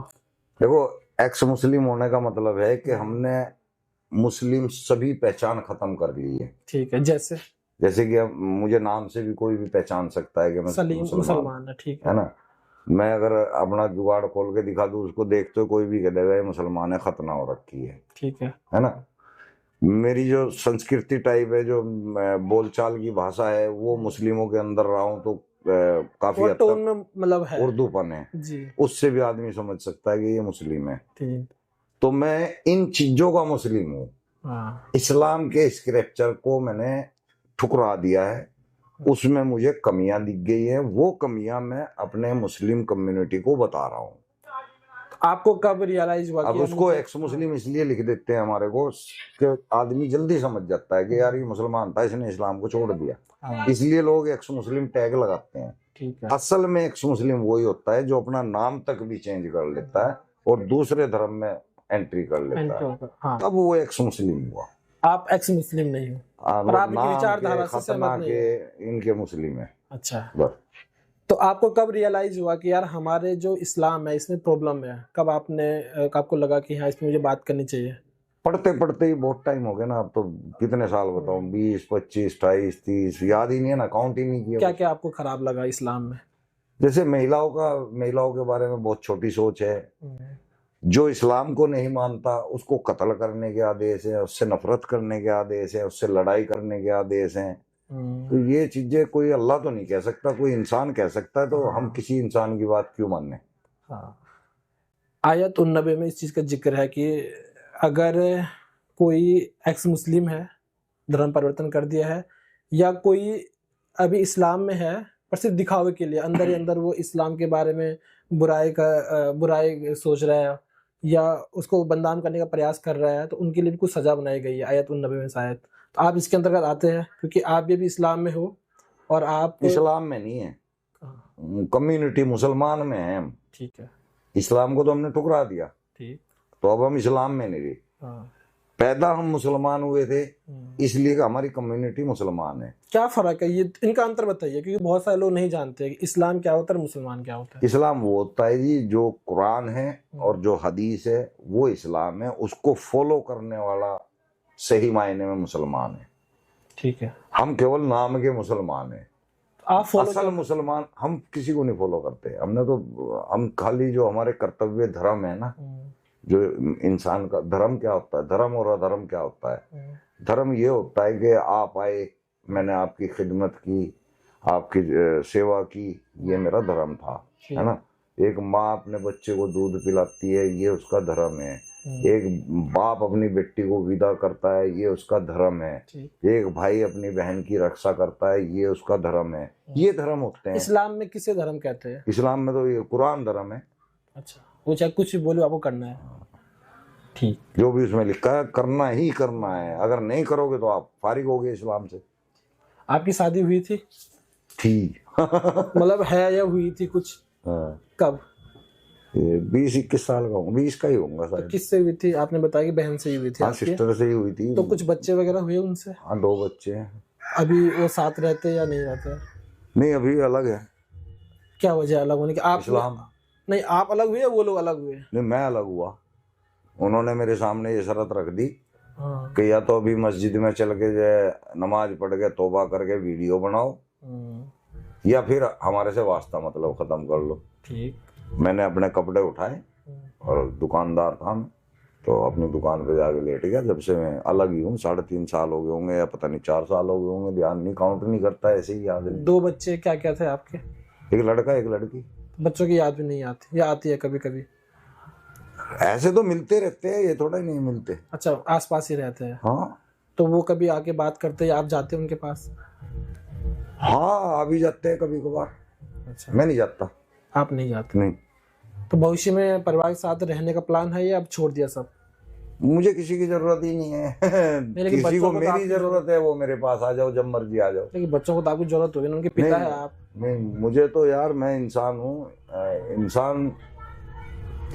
देखो, एक्स मुस्लिम होने का मतलब है कि हमने मुस्लिम सभी पहचान खत्म कर ली है। ठीक है, जैसे कि मुझे नाम से भी कोई भी पहचान सकता है कि मैं सलीम मुसलमान है, ठीक है ना। मैं अगर अपना जुगाड़ खोल के दिखा दूं उसको देख तो कोई भी कह देगा ये मुसलमान है, खतना हो रखी ठीक है ना। मेरी जो संस्कृति टाइप है, जो बोलचाल की भाषा है, वो मुस्लिमों के अंदर रहा हूं तो काफी हद टोन तक में मतलब है उर्दूपन है जी। उससे भी आदमी समझ सकता है कि ये मुस्लिम है। ठीक। तो मैं इन चीजों का मुस्लिम हूँ। हाँ। इस्लाम के स्क्रिप्चर को मैंने ठुकरा दिया है, उसमें मुझे कमियां दिख गई हैं, वो कमियां मैं अपने मुस्लिम कम्युनिटी को बता रहा हूँ। आपको कब रियलाइज हुआ अब कि उसको एक्स मुस्लिम इसलिए लिख देते हैं हमारे को कि आदमी जल्दी समझ जाता है कि यार ये मुसलमान था, इसने इस्लाम को छोड़ दिया, हाँ। इसलिए लोग एक्स मुस्लिम टैग लगाते हैं। ठीक है। असल में एक्स मुस्लिम वही होता है जो अपना नाम तक भी चेंज कर लेता है और दूसरे धर्म में एंट्री कर लेता है, हाँ। तब वो एक्स मुस्लिम हुआ। आप एक्स मुस्लिम नहीं हो, पर आप इनकी विचारधारा से सहमत नहीं हो। इनके मुस्लिम है। अच्छा, बस। तो आपको कब रियलाइज हुआ कि यार हमारे जो इस्लाम है इसमें प्रॉब्लम है? कब आपको लगा कि हाँ इसमें मुझे बात करनी चाहिए? पढ़ते पढ़ते ही बहुत टाइम हो गया ना, अब तो कितने साल बताऊं, 20 25 28 30 याद ही नहीं है ना, काउंट ही नहीं किया। क्या क्या आपको खराब लगा इस्लाम में? जैसे महिलाओं के बारे में बहुत छोटी सोच है। जो इस्लाम को नहीं मानता उसको कत्ल करने के आदेश है, उससे नफरत करने के आदेश है, उससे लड़ाई करने के आदेश हैं। तो ये चीजें कोई अल्लाह तो नहीं कह सकता, कोई इंसान कह सकता है, तो हम किसी इंसान की बात क्यों माने। हाँ। आयत 90 में इस चीज का जिक्र है कि अगर कोई एक्स मुस्लिम है, धर्म परिवर्तन कर दिया है, या कोई अभी इस्लाम में है पर सिर्फ दिखावे के लिए अंदर ही अंदर वो इस्लाम के बारे में बुराई सोच रहा है या उसको बदनाम करने का प्रयास कर रहा है, तो उनके लिए भी कुछ सजा बनाई गई है आयत 90 में शायद। तो आप इसके अंतर्गत आते हैं क्योंकि आप भी इस्लाम में हो और आप इस्लाम में नहीं है, कम्युनिटी मुसलमान में है हम। ठीक है। इस्लाम को तो हमने ठुकरा दिया, ठीक। तो अब हम इस्लाम में नहीं रहे। पैदा हम मुसलमान हुए थे इसलिए कि हमारी कम्युनिटी मुसलमान है। क्या फर्क है ये, इनका अंतर बताइए, क्योंकि बहुत सारे लोग नहीं जानते कि इस्लाम क्या होता है और मुसलमान क्या होता है। इस्लाम वो होता है जी जो कुरान है और जो हदीस है वो इस्लाम है, उसको फॉलो करने वाला सही मायने में मुसलमान है। ठीक है। हम केवल नाम के मुसलमान हैं, आप फॉलो असल मुसलमान हम किसी को नहीं फॉलो करते। हमने तो हम खाली जो हमारे कर्तव्य धर्म है ना, जो इंसान का धर्म क्या होता है, धर्म और अधर्म क्या होता है। धर्म ये होता है कि आप आए, मैंने आपकी खिदमत की, आपकी सेवा की, ये मेरा धर्म था, है ना। एक माँ अपने बच्चे को दूध पिलाती है, ये उसका धर्म है। एक बाप अपनी बेटी को विदा करता है, ये उसका धर्म है। एक भाई अपनी बहन की रक्षा करता है, ये उसका धर्म है। ये धर्म होते हैं। इस्लाम में किसे धर्म कहते हैं? इस्लाम में तो ये कुरान धर्म है। अच्छा, वो चाहे कुछ भी बोलो आपको करना है। ठीक। जो भी उसमें लिखा है करना ही करना है, अगर नहीं करोगे तो आप फारिग हो गए इस्लाम से। आपकी शादी हुई थी? मतलब है या हुई थी कुछ? कब? 20-21 साल का हूँ, 20 का ही होऊंगा शायद। तो किससे हुई थी? आपने बताया कि बहन से ही हुई थी। हाँ, सिस्टर से ही हुई थी। तो कुछ बच्चे वगैरह हुए उनसे? हाँ, 2 बच्चे हैं। अभी वो साथ रहते या नहीं रहते? नहीं, अभी अलग है। क्या वजह अलग होने की? आप इस्लाम नहीं, आप अलग हुए या वो लोग अलग हुए? नहीं, मैं अलग हुआ। उन्होंने मेरे सामने ये शर्त रख दी कि या तो अभी मस्जिद में चल के नमाज पढ़ के तौबा करके वीडियो बनाओ, या फिर हमारे से वास्ता मतलब खत्म कर लो। ठीक। मैंने अपने कपड़े उठाए और दुकानदार था मैं, तो अपनी दुकान पे जाके लेट गया। जब से मैं अलग ही हूँ, 3.5 साल हो गए होंगे या पता नहीं 4 साल हो गए होंगे, ध्यान नहीं, काउंट नहीं करता, ऐसे ही याद नहीं। 2 बच्चे क्या क्या थे आपके? एक लड़का एक लड़की। बच्चों की याद भी नहीं आती या आती है कभी कभी? ऐसे तो मिलते रहते हैं, ये थोड़ा ही नहीं मिलते। अच्छा, आसपास ही रहते हैं। हाँ। तो वो कभी आके बात करते हैं, आप जाते हैं उनके पास? हाँ, आ भी जाते हैं कभी कभार। अच्छा। मैं नहीं जाता। आप नहीं जाते? नहीं। तो भविष्य में परिवार के साथ रहने का प्लान है या अब छोड़ दिया सब? मुझे किसी की जरूरत ही नहीं है। किसी को मेरी जरूरत है, वो मेरे पास आ जाओ, जब मर्जी आ जाओ। लेकिन बच्चों को तो आपकी जरूरत होगी, उनके पिता है आप। नहीं, मुझे तो यार, मैं इंसान हूँ। इंसान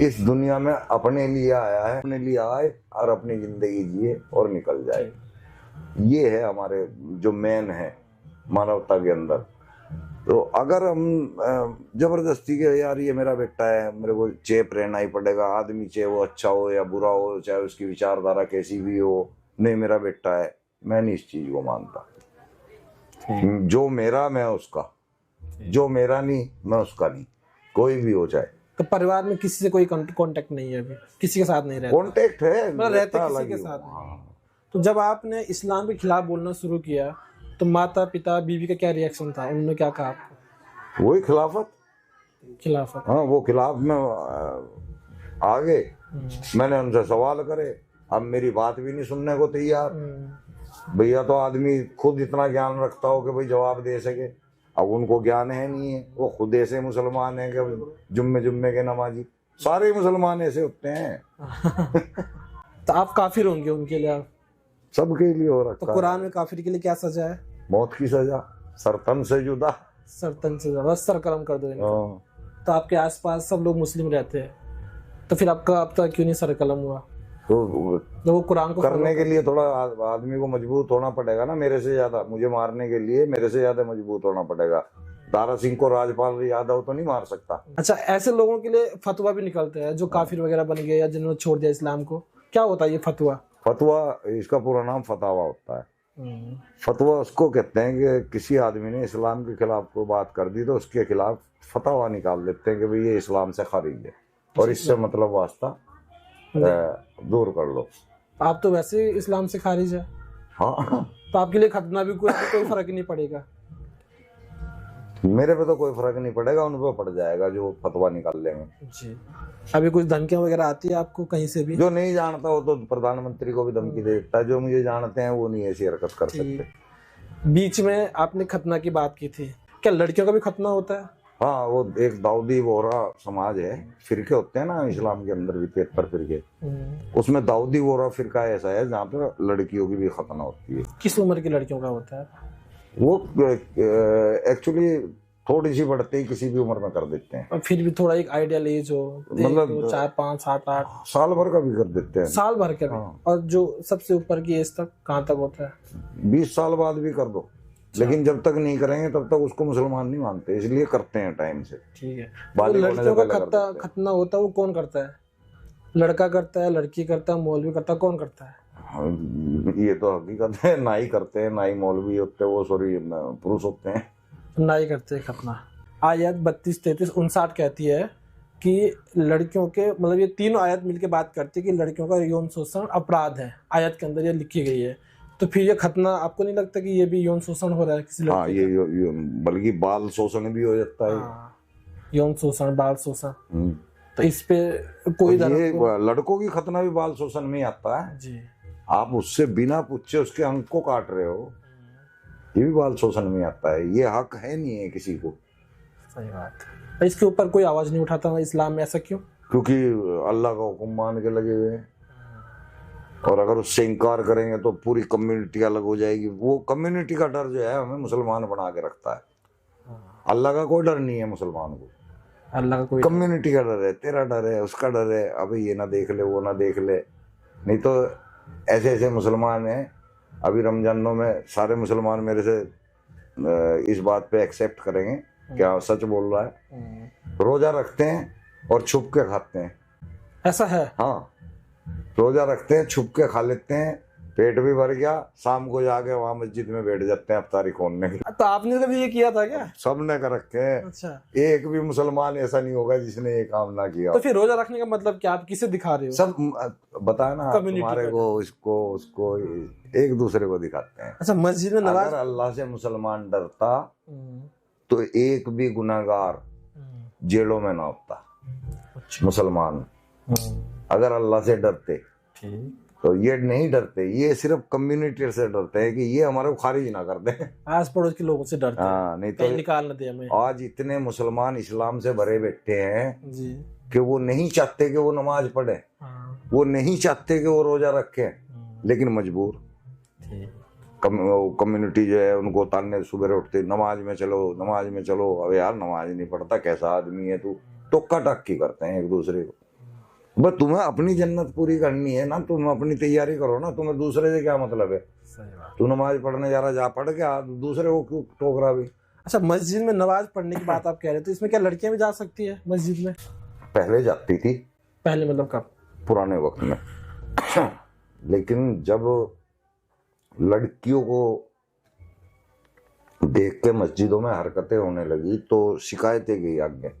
इस दुनिया में अपने लिए आया है, अपने लिए आए और अपनी जिंदगी जिए और निकल जाए। ये है हमारे जो मेन है मानवता के अंदर। तो अगर हम जबरदस्ती के यार ये मेरा बेटा है, मेरे को चेप रहना ही पड़ेगा, आदमी चाहे वो अच्छा हो या बुरा हो, चाहे उसकी विचारधारा कैसी भी हो, नहीं मेरा बेटा है, मैं नहीं इस चीज को मानता। जो मेरा मैं उसका, जो मेरा नहीं मैं उसका नहीं। कोई भी हो चाहे। तो परिवार में किसी से कोई कांटेक्ट नहीं है अभी, किसी के साथ नहीं रहता? कांटेक्ट है, मतलब रहते रहता किसी अलग के ही साथ हो। नहीं। हाँ। तो जब आपने इस्लाम के खिलाफ बोलना शुरू किया तो माता पिता बीवी का क्या रिएक्शन था, उन्होंने क्या कहा आपको? वही खिलाफत। खिलाफत। हाँ, वो खिलाफ में आ गए। मैंने उनसे सवाल करे, अब मेरी बात भी नहीं सुनने को तैयार। भैया तो आदमी खुद इतना ज्ञान रखता हो कि भाई जवाब दे सके, अब उनको ज्ञान है नहीं है। वो खुद ऐसे मुसलमान हैं कि जुम्मे जुम्मे के नमाजी, सारे मुसलमान ऐसे होते हैं। तो आप काफिर होंगे उनके लिए आप? सबके लिए हो तो रखा कुरान है। में काफिर के लिए क्या सजा है? मौत की सजा, सरतन से जुदा। सरतन से बस सरकलम कर दो इनको। हाँ। तो आपके आसपास सब लोग मुस्लिम रहते हैं, तो फिर आपका अब तक क्यों नहीं सरकलम हुआ? तो तो वो कुरान को करने के लिए थोड़ा आदमी को मजबूत होना पड़ेगा ना, मेरे से ज्यादा। मुझे मारने के लिए मेरे से ज्यादा मजबूत होना पड़ेगा। दारा सिंह को राजपाल यादव तो नहीं मार सकता। अच्छा, ऐसे लोगों के लिए फतवा भी निकलते हैं जो काफिर वगैरह बन गए या जिन्होंने छोड़ दिया इस्लाम को, क्या होता है ये फतवा? फतवा, इसका पूरा नाम फतावा होता है। फतवा उसको कहते हैं कि किसी आदमी ने इस्लाम के खिलाफ कोई बात कर दी तो उसके खिलाफ फतवा निकाल देते हैं कि भाई ये इस्लाम से खारिज है और इससे मतलब वास्ता दूर कर लो। आप तो वैसे ही इस्लाम से खारिज है। हाँ, तो आपके लिए खतना भी कोई फर्क नहीं पड़ेगा? मेरे पे तो कोई फर्क नहीं पड़ेगा, उन पे पड़ जाएगा जो फतवा निकाल लेंगे। जी। अभी कुछ धमकियां वगैरह आती है आपको कहीं से भी? जो नहीं जानता हो तो प्रधानमंत्री को भी धमकी दे देता है, जो मुझे जानते हैं वो नहीं ऐसी हरकत कर सकते। बीच में आपने खतना की बात की थी, क्या लड़कियों का भी खतना होता है? हाँ, वो एक दाऊदी वोहरा समाज है, फिरके होते हैं ना इस्लाम के अंदर भी 73 फिरके, उसमें दाऊदी वोहरा फिरका ऐसा है जहाँ पे लड़कियों की भी खतना होती है। किस उम्र की लड़कियों का होता है? वो एक्चुअली थोड़ी सी बढ़ते ही किसी भी उम्र में कर देते हैं। और फिर भी थोड़ा एक आइडियल एज हो, मतलब 4, 5, 7, 8 साल भर का भी कर देते हैं। साल भर का भी? हाँ। और जो सबसे ऊपर की एज तक कहाँ तक होता है? 20 साल बाद भी कर दो, लेकिन जब तक नहीं करेंगे तब तक उसको मुसलमान नहीं मानते, इसलिए करते हैं टाइम से। ठीक है। तो बालिग होने से लड़कियों पहले का कर देते हैं। खतना होता है वो कौन करता है? लड़का करता है, लड़की करता है, मौलवी करता है, कौन करता है? हाँ, ये तो हकीकत है, नाई करते हैं, नाई मौलवी होते हैं, वो सॉरी पुरुष होते हैं। नाई करते हैं खतना। आयत 32, 33, 59 कहती है कि लड़कियों के, मतलब ये तीनों आयत मिलके बात करती है कि लड़कियों का यौन शोषण अपराध है। आयत के अंदर ये लिखी गई है। तो फिर ये खतना, आपको नहीं लगता कि ये भी यौन शोषण हो रहा है किसी लड़की? हाँ, ये बल्कि बाल शोषण भी हो जाता है। हाँ, यौन शोषण, बाल शोषण। तो इस पे कोई ये लड़कों की खतना भी बाल शोषण में आता है जी। आप उससे बिना पूछे उसके अंग को काट रहे हो, ये भी बाल शोषण में आता है। ये हक है नहीं है किसी को। सही बात है। इसके ऊपर कोई आवाज नहीं उठाता इस्लाम में, ऐसा क्यों? क्योंकि अल्लाह का हुक्म मान के लगे हुए हैं, और अगर उससे इनकार करेंगे तो पूरी कम्युनिटी अलग हो जाएगी। वो कम्युनिटी का डर जो है हमें मुसलमान बना के रखता है। अल्लाह का कोई डर नहीं है मुसलमान को, अल्लाह का कोई कम्युनिटी का डर है, तेरा डर है, उसका डर है, अभी ये ना देख ले, वो ना देख ले। नहीं तो ऐसे ऐसे मुसलमान हैं, अभी रमजानों में सारे मुसलमान मेरे से इस बात पे एक्सेप्ट करेंगे, क्या सच बोल रहा है, रोजा रखते हैं और छुप के खाते हैं। ऐसा है? हाँ, रोजा रखते हैं, छुप के खा लेते हैं, पेट भी भर गया, शाम को जाके वहां मस्जिद में बैठ जाते हैं अफ्तारी खोलने के। तो आपने कभी ये किया था क्या? सबने कर रखे हैं। अच्छा। एक भी मुसलमान ऐसा नहीं होगा जिसने ये काम ना किया। तो फिर रोजा रखने का मतलब क्या, आप किसे दिखा रहे हो? सब बताया ना, तुम्हारे को, इसको, उसको, एक दूसरे को दिखाते हैं। अच्छा, मस्जिद में नमाज, अगर अल्लाह से मुसलमान डरता तो एक भी गुनाहगार जेलों में ना होता। मुसलमान अगर अल्लाह से डरते तो ये नहीं डरते, ये सिर्फ कम्युनिटी से डरते हैं कि ये हमारे को खारिज ना कर दे, आस पड़ोस के लोगों से डरते हैं। हाँ, नहीं कहीं तो निकाल न दे हमें। आज इतने मुसलमान इस्लाम से भरे बैठे हैं जी। कि वो नहीं चाहते कि वो नमाज पढ़े, हाँ। वो नहीं चाहते कि वो रोजा रखे, लेकिन मजबूर। कम्युनिटी जो है उनको ताने, सुबह उठते नमाज में चलो, नमाज में चलो। अब यार नमाज नहीं पढ़ता, कैसा आदमी है तू, टोक्का टाक्की करते हैं एक दूसरे को। बस तुम्हें अपनी जन्नत पूरी करनी है ना, तुम अपनी तैयारी करो ना, तुम्हें दूसरे से क्या मतलब है? तू नमाज पढ़ने जा रहा, जा पढ़ के आ, दूसरे को क्यों टोक रहा भी? अच्छा, मस्जिद में नमाज पढ़ने की बात आप कह रहे हो, तो इसमें क्या लड़कियां भी जा सकती है मस्जिद में? पहले जाती थी। पहले मतलब कब? पुराने वक्त में। लेकिन जब लड़कियों को देख के मस्जिदों में हरकतें होने लगी तो शिकायतें गई आगे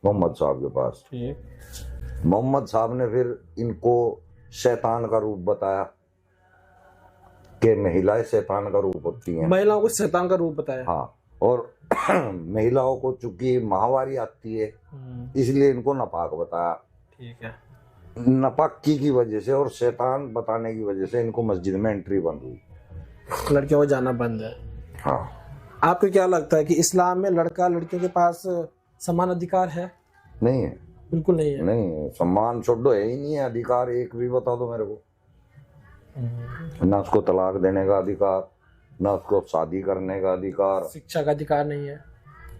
मोहम्मद साहब के पास। ठीक। मोहम्मद साहब ने फिर इनको शैतान का रूप बताया कि महिलाएं शैतान का रूप होती हैं। महिलाओं को शैतान का रूप बताया। हाँ, और महिलाओं को चूंकि माहवारी आती है इसलिए इनको नापाक बताया। ठीक है। नापाकी की वजह से और शैतान बताने की वजह से इनको मस्जिद में एंट्री बंद हुई, लड़कियों को जाना बंद है। हाँ। आपको क्या लगता है कि इस्लाम में लड़का लड़कियों के पास समान अधिकार है? नहीं है, बिल्कुल नहीं है। नहीं, सम्मान छोड़ो, है ही नहीं है अधिकार। एक भी बता दो मेरे को। ना उसको तलाक देने का अधिकार, ना उसको शादी करने का अधिकार, शिक्षा का अधिकार नहीं है,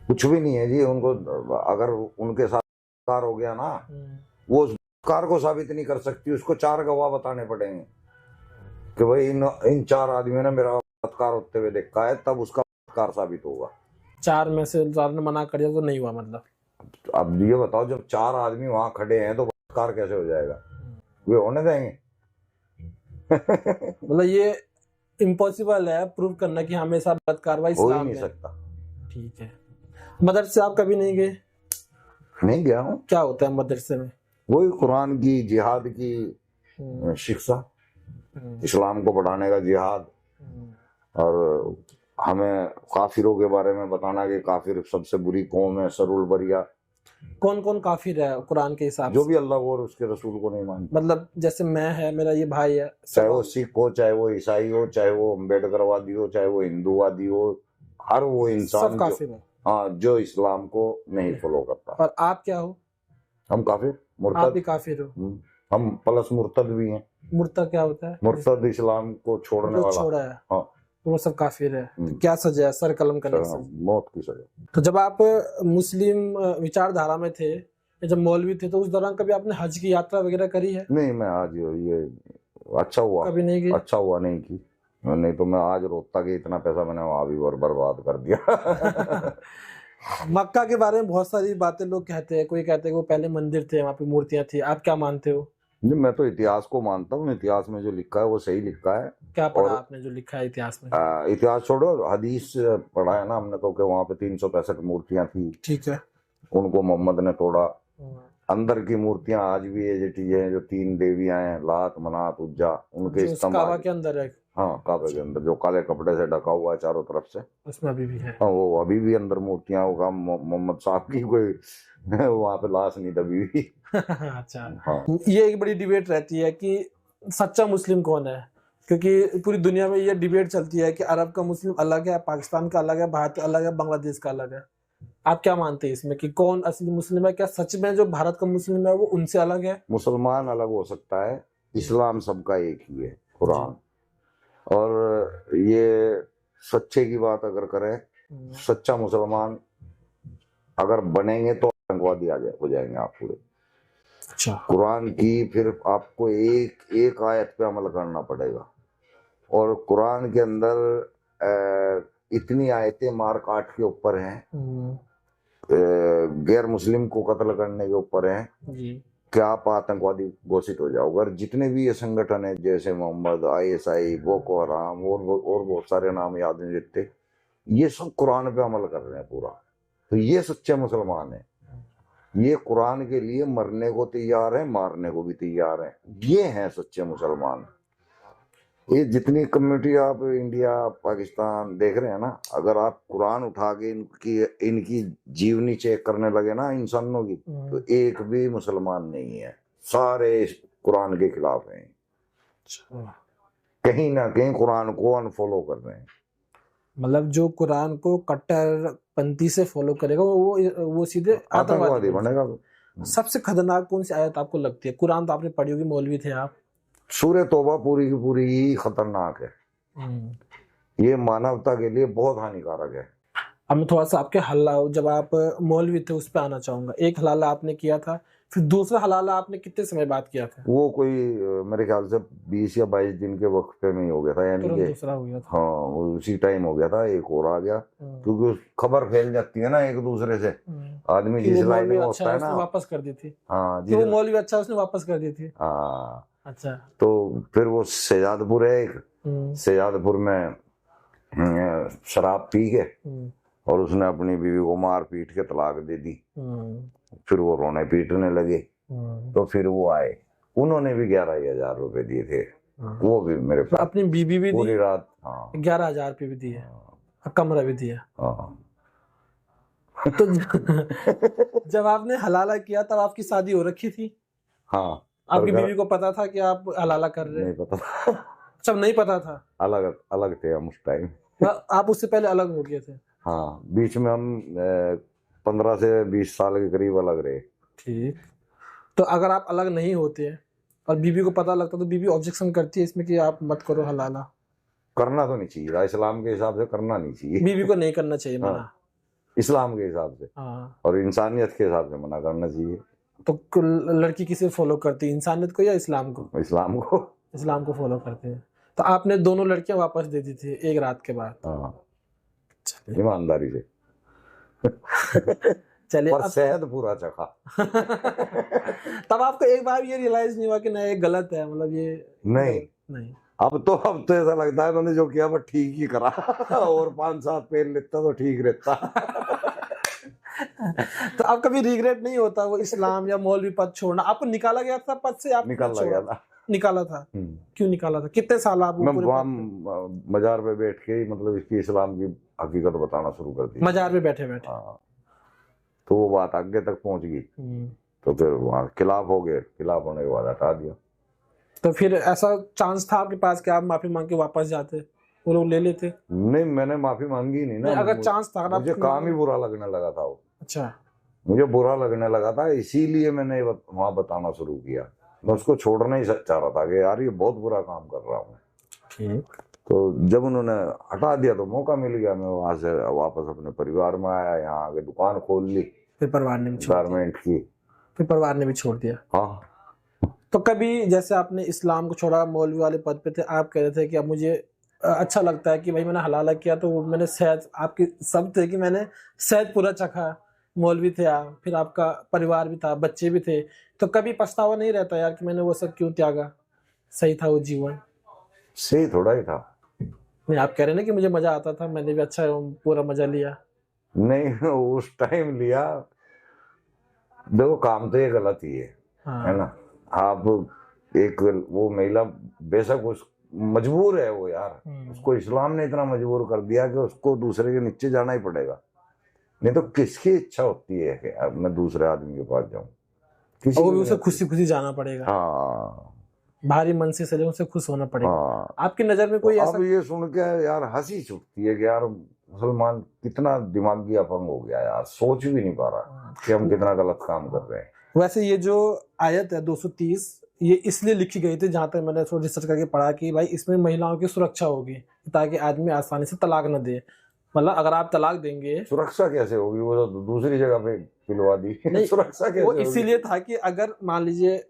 कुछ भी नहीं है जी। उनको अगर उनके साथ कार हो गया ना, वो उस कार को साबित नहीं कर सकती, उसको 4 गवाह बताने पड़ेंगे कि भाई इन 4 आदमियों ने मेरा बलात्कार होते हुए देखा है, तब उसका बलात्कार साबित होगा। 4 में से 4 ने मना कर दिया तो नहीं हुआ मतलब? अब ये बताओ, जब 4 आदमी वहां खड़े हैं तो बलात्कार कैसे हो जाएगा? वे होने देंगे? मतलब ये इम्पॉसिबल है प्रूव करना कि हमेशा बलात्कार हो ही इस्लाम नहीं में। सकता। ठीक है। मदरसे आप कभी नहीं गए? नहीं गया हूँ। क्या होता है मदरसे में? वही कुरान की, जिहाद की शिक्षा, इस्लाम को बढ़ाने का जिहाद, और हमें काफिरों के बारे में बताना कि काफिर सबसे बुरी कौम है, सरुल बरिया। कौन कौन काफिर है कुरान के हिसाब जो से? भी अल्लाह को और उसके रसूल को नहीं मानता, मतलब जैसे मैं है, मेरा ये भाई है, चाहे वो सिख हो, चाहे वो ईसाई हो, चाहे वो अम्बेडकरवादी हो, चाहे वो हिंदूवादी हो, हर वो सब इंसान काफिर है। हाँ, जो इस्लाम को नहीं फॉलो करता। और आप क्या हो? हम काफिर, आप मुर्तद। भी काफिर हो? हम प्लस मुर्तद भी हैं। मुर्तद क्या होता है? मुर्तद इस्लाम को छोड़ने जो वाला। छोड़ा है, हाँ, तो वो सब काफिर है। तो क्या सजा है सर कलम करने से? मौत की सजा। तो जब आप मुस्लिम विचारधारा में थे, जब मौलवी थे, तो उस दौरान कभी आपने हज की यात्रा वगैरह करी है? नहीं, मैं आज ये अच्छा हुआ, कभी नहीं की? अच्छा हुआ नहीं की, नहीं तो मैं आज रोता कि इतना पैसा मैंने वहां भी बर्बाद कर दिया। मक्का के बारे में बहुत सारी बातें लोग कहते हैं। कोई कहते हैं कि वो पहले मंदिर थे, वहां पे मूर्तियां थी। आप क्या मानते हो? नहीं, मैं तो इतिहास को मानता हूँ। इतिहास में जो लिखा है वो सही लिखा है। क्या पढ़ा और आपने जो लिखा है इतिहास में? इतिहास छोड़ो, हदीस पढ़ा है ना हमने, तो कि वहां पे 365 मूर्तियां थी, ठीक है। उनको मोहम्मद ने तोड़ा। अंदर की मूर्तियां आज भी एजिटी है, जो 3 देवियां हैं, लात, मनात, उज्जा, उनके जो स्तंभ काबा आज। के अंदर है? हाँ, काबे के अंदर जो काले कपड़े से ढका हुआ है चारों तरफ से, उसमें अभी भी है? हाँ, वो अभी भी अंदर मूर्तियां होगा। मोहम्मद साहब की कोई वहां पे लाश नहीं दबी हुई। अच्छा। हाँ, ये एक बड़ी डिबेट रहती है कि सच्चा मुस्लिम कौन है, क्योंकि पूरी दुनिया में ये डिबेट चलती है कि अरब का मुस्लिम अलग है, पाकिस्तान का अलग है, भारत का अलग है, बांग्लादेश का अलग है। आप क्या मानते हैं इसमें कि कौन असली मुस्लिम है? क्या सच में जो भारत का मुस्लिम है वो उनसे अलग है? मुसलमान अलग हो सकता है, इस्लाम सबका एक ही है, कुरान। और ये सच्चे की बात अगर करें, सच्चा मुसलमान अगर बनेंगे तो आतंकवादी हो जाएंगे आप पूरे। अच्छा। कुरान की फिर आपको एक एक आयत पे अमल करना पड़ेगा। और कुरान के अंदर इतनी आयतें मार काट के ऊपर हैं, गैर मुस्लिम को कत्ल करने के ऊपर हैं जी। कि आप आतंकवादी घोषित हो जाओ। अगर जितने भी ये संगठन है, जैसे मोहम्मद, ISI, बोको हराम और बहुत सारे नाम याद नहीं रहते, ये सब कुरान पे अमल कर रहे हैं पूरा। तो ये सच्चे मुसलमान है। ये कुरान के लिए मरने को तैयार है, मारने को भी तैयार है। ये हैं सच्चे मुसलमान। ये जितनी कम्युनिटी आप इंडिया, पाकिस्तान देख रहे हैं ना, अगर आप कुरान उठा के इनकी जीवनी चेक करने लगे ना इंसानों की, तो एक भी मुसलमान नहीं है, सारे कुरान के खिलाफ हैं। कहीं ना कहीं कुरान को अनफॉलो कर रहे हैं। मतलब जो कुरान को कट्टरपंथी से फॉलो करेगा वो सीधे आतंकवादी बनेगा। सबसे खतरनाक कौन सी आयत आपको लगती है? कुरान तो आपने पढ़ी होगी, मौलवी थे आप। सूरह तौबा पूरी की पूरी ही खतरनाक है। ये मानवता के लिए बहुत हानिकारक है। अब मैं थोड़ा सा आपके हल्ला, जब आप मौलवी थे उस पर आना चाहूंगा। एक हलाला आपने किया था, फिर दूसरा हलाला आपने कितने समय बाद किया था? वो कोई मेरे ख्याल से 20 या 22 दिन के वक्त में ही हो गया था, यानी कि दूसरा हो गया था। हाँ, उसी टाइम हो गया था। एक और आ गया, क्योंकि खबर फैल जाती है ना एक दूसरे से। आदमी जिस लाइन में होता है ना, वापस कर दी थी। हाँ, वो मौलवी अच्छा उसने वापस कर दी थी। हाँ। अच्छा। तो फिर वो शहजादपुर है एक, शहजादपुर में शराब पी के और उसने अपनी बीवी को मार पीट के तलाक दे दी। फिर वो रोने पीटने लगे, तो फिर वो आए, उन्होंने भी 11,000 रुपए दिए थे। वो भी मेरे तो पास अपनी बीबी भी पूरी दी, रात। हाँ 11,000 रुपये भी दिए, कमरा भी दिया। हाँ। तो जब आपने हलाला किया तब आपकी शादी हो रखी थी? हाँ आपकी बीवी को पता था कि आप हलाला कर रहे हैं? नहीं पता था। सब नहीं पता था? अलग अलग थे हम उस टाइम। आप उससे पहले अलग हो गए थे? हाँ, बीच में हम 15 से 20 साल के करीब अलग रहे। ठीक। तो अगर आप अलग नहीं होते और बीवी को पता लगता तो बीवी ऑब्जेक्शन करती है इसमें कि आप मत करो हलाला? करना तो नहीं चाहिए, इस्लाम के हिसाब से करना नहीं चाहिए। बीवी को नहीं करना चाहिए मना? हाँ, इस्लाम के हिसाब से हाँ। और इंसानियत के हिसाब से मना करना चाहिए। तो लड़की किसे फॉलो करती है, इंसानियत को या इस्लाम को? इस्लाम को। इस्लाम को फॉलो करते हैं। तो आपने दोनों लड़कियां वापस दे दी थी एक रात के बाद? हाँ, चलिए ईमानदारी से। चलिए पर शहद पूरा चखा। तब आपको एक बार ये रियलाइज नहीं हुआ कि नहीं ये गलत है, मतलब ये? नहीं। अब तो ऐसा लगता है मैंने जो किया मैं ठीक ही करा। और 5-7 पेन लेता तो ठीक रहता। तो आप कभी रिग्रेट नहीं होता वो इस्लाम या मौलवी पद छोड़ना? आपको निकाला गया था पद से? आप निकाला गया था। निकाला था? क्यों निकाला था? कितने साल आप? मैं मजार पे बैठ के मतलब इसकी इस्लाम की हकीकत बताना शुरू कर दी। मजार पे बैठे बैठे? हाँ, तो वो बात आगे तक पहुंच गई। तो फिर वहाँ खिलाफ हो गए, खिलाफ होने के बाद हटा दिया। तो फिर ऐसा चांस था आपके पास कि आप माफी मांग के वापस जाते, वो लोग ले लेते? नहीं, मैंने माफी मांगी नहीं ना। अगर चांस था, मुझे काम ही बुरा लगने लगा था वो। अच्छा, मुझे बुरा लगने लगा था, इसीलिए मैंने वहां बताना शुरू किया। मैं उसको छोड़ना ही चाह रहा था कि यार ये बहुत बुरा काम कर रहा हूँ। ठीक। तो जब उन्होंने हटा दिया तो मौका मिल गया, मैं वहां से वापस अपने परिवार में आया, यहाँ आके दुकान खोल ली। फिर परिवार ने भी गारमेंट की। फिर परिवार ने भी छोड़ दिया? हाँ। तो कभी जैसे आपने इस्लाम को छोड़ा, मौलवी वाले पद पे थे, आप कह रहे थे कि अब मुझे अच्छा लगता है कि भाई मैंने हलाला किया तो मैंने शहद, आपके सब थे कि मैंने शहद पूरा चखा, मौलवी थे आप, फिर आपका परिवार भी था, बच्चे भी थे, तो कभी पछतावा नहीं रहता यार कि मैंने वो सब क्यों त्यागा? सही था वो जीवन? सही थोड़ा ही था। नहीं, आप कह रहे हैं ना कि मुझे मजा आता था, मैंने भी अच्छा पूरा मजा लिया। नहीं, उस टाइम लिया। देखो काम तो ये गलत ही है। हाँ। है ना? आप एक वो महिला बेशक उस मजबूर है वो यार, उसको इस्लाम ने इतना मजबूर कर दिया कि उसको दूसरे के नीचे जाना ही पड़ेगा। नहीं तो किसकी इच्छा होती है कि अब मैं दूसरे आदमी के पास जाऊं? किसी और उसे खुशी खुशी जाना पड़ेगा। हाँ, भारी मन से सजे, उसे खुश होना पड़ेगा। हाँ। आपकी नजर में कोई ऐसा? अब ये सुन के यार हंसी छूटती है कि यार मुसलमान कितना दिमागी अपंग हो गया यार, सोच भी नहीं पा रहा कि हम कितना गलत काम कर रहे हैं। वैसे ये जो आयत है 230, ये इसलिए लिखी गई थी, जहां तक मैंने थोड़ा रिसर्च करके पढ़ा, कि भाई इसमें महिलाओं की सुरक्षा होगी ताकि आदमी आसानी से तलाक न दे। मतलब अगर आप तलाक देंगे, सुरक्षा कैसे होगी? वो तो दूसरी जगह पे पिलवा दी। सुरक्षा कैसे? वो इसीलिए था कि अगर मान लीजिए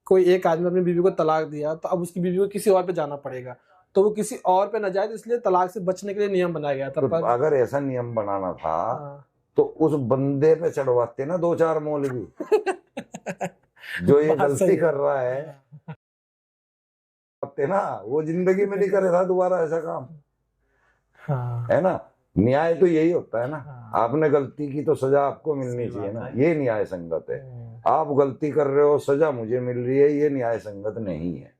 कोई एक आदमी अपनी बीवी को तलाक दिया तो अब उसकी बीवी को किसी और पे जाना पड़ेगा, तो वो किसी और पे न जाए, तो इसलिए तलाक से बचने के लिए नियम बनाया गया था। तो अगर ऐसा नियम बनाना था तो उस बंदे पे चढ़वाते ना 2-4 मौलवी जो ये गलती कर रहा है ना, वो जिंदगी में नहीं करेगा दोबारा ऐसा काम। हाँ। है ना? न्याय तो यही होता है ना। आपने गलती की तो सजा आपको मिलनी चाहिए ना, ये न्याय संगत है। आप गलती कर रहे हो, सजा मुझे मिल रही है, ये न्याय संगत नहीं है।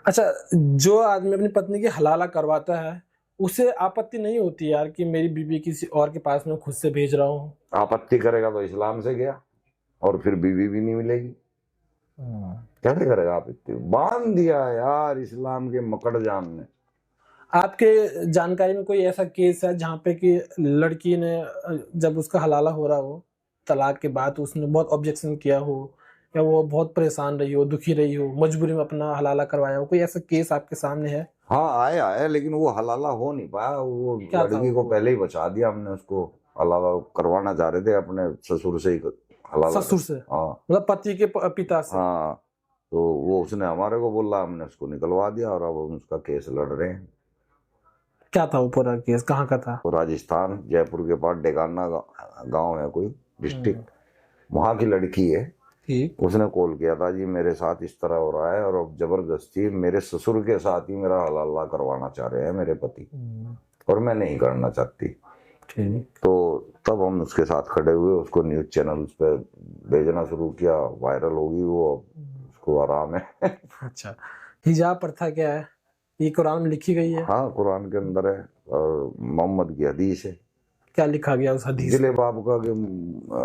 अच्छा, जो आदमी अपनी पत्नी की हलाला करवाता है उसे आपत्ति नहीं होती यार कि मेरी बीवी किसी और के पास में खुद से भेज रहा हूँ? आपत्ति करेगा तो इस्लाम से गया और फिर बीवी भी नहीं मिलेगी। कैसे करेगा आपत्ति? बांध दिया यार इस्लाम के मकड़जान ने। आपके जानकारी में कोई ऐसा केस है जहाँ पे कि लड़की ने जब उसका हलाला हो रहा हो तलाक के बाद, उसने बहुत ऑब्जेक्शन किया हो या वो बहुत परेशान रही हो, दुखी रही हो, मजबूरी में अपना हलाला करवाया हो? कोई ऐसा केस आपके सामने है? हाँ आया है, लेकिन वो हलाला हो नहीं पाया। वो लड़की को पहले ही बचा दिया हमने, उसको हलाला करवाना चाह रहे थे अपने ससुर से ही हलाला। ससुर से? हाँ, मतलब पति के पिता से? हाँ। तो वो उसने हमारे को बोला, हमने उसको निकलवा दिया और अब हम उसका केस लड़ रहे हैं। क्या था वो पूरा केस, कहाँ का था? तो राजस्थान, जयपुर के पास डेगाना गांव है कोई डिस्ट्रिक्ट, वहां की लड़की है। ठीक। उसने कॉल किया था, जी मेरे साथ इस तरह हो रहा है और अब जबरदस्ती मेरे ससुर के साथ ही मेरा हलाला करवाना चाह रहे हैं मेरे पति, और मैं नहीं करना चाहती। ठीक। तो तब हम उसके साथ खड़े हुए, उसको न्यूज चैनल्स पे भेजना शुरू किया, वायरल होगी वो, उसको आराम है। अच्छा, हिजाब प्रथा क्या है? ये कुरान में लिखी गई है? हाँ, कुरान के अंदर है और मोहम्मद की हदीस है। क्या लिखा गया उस हदीस जिले बाब का कि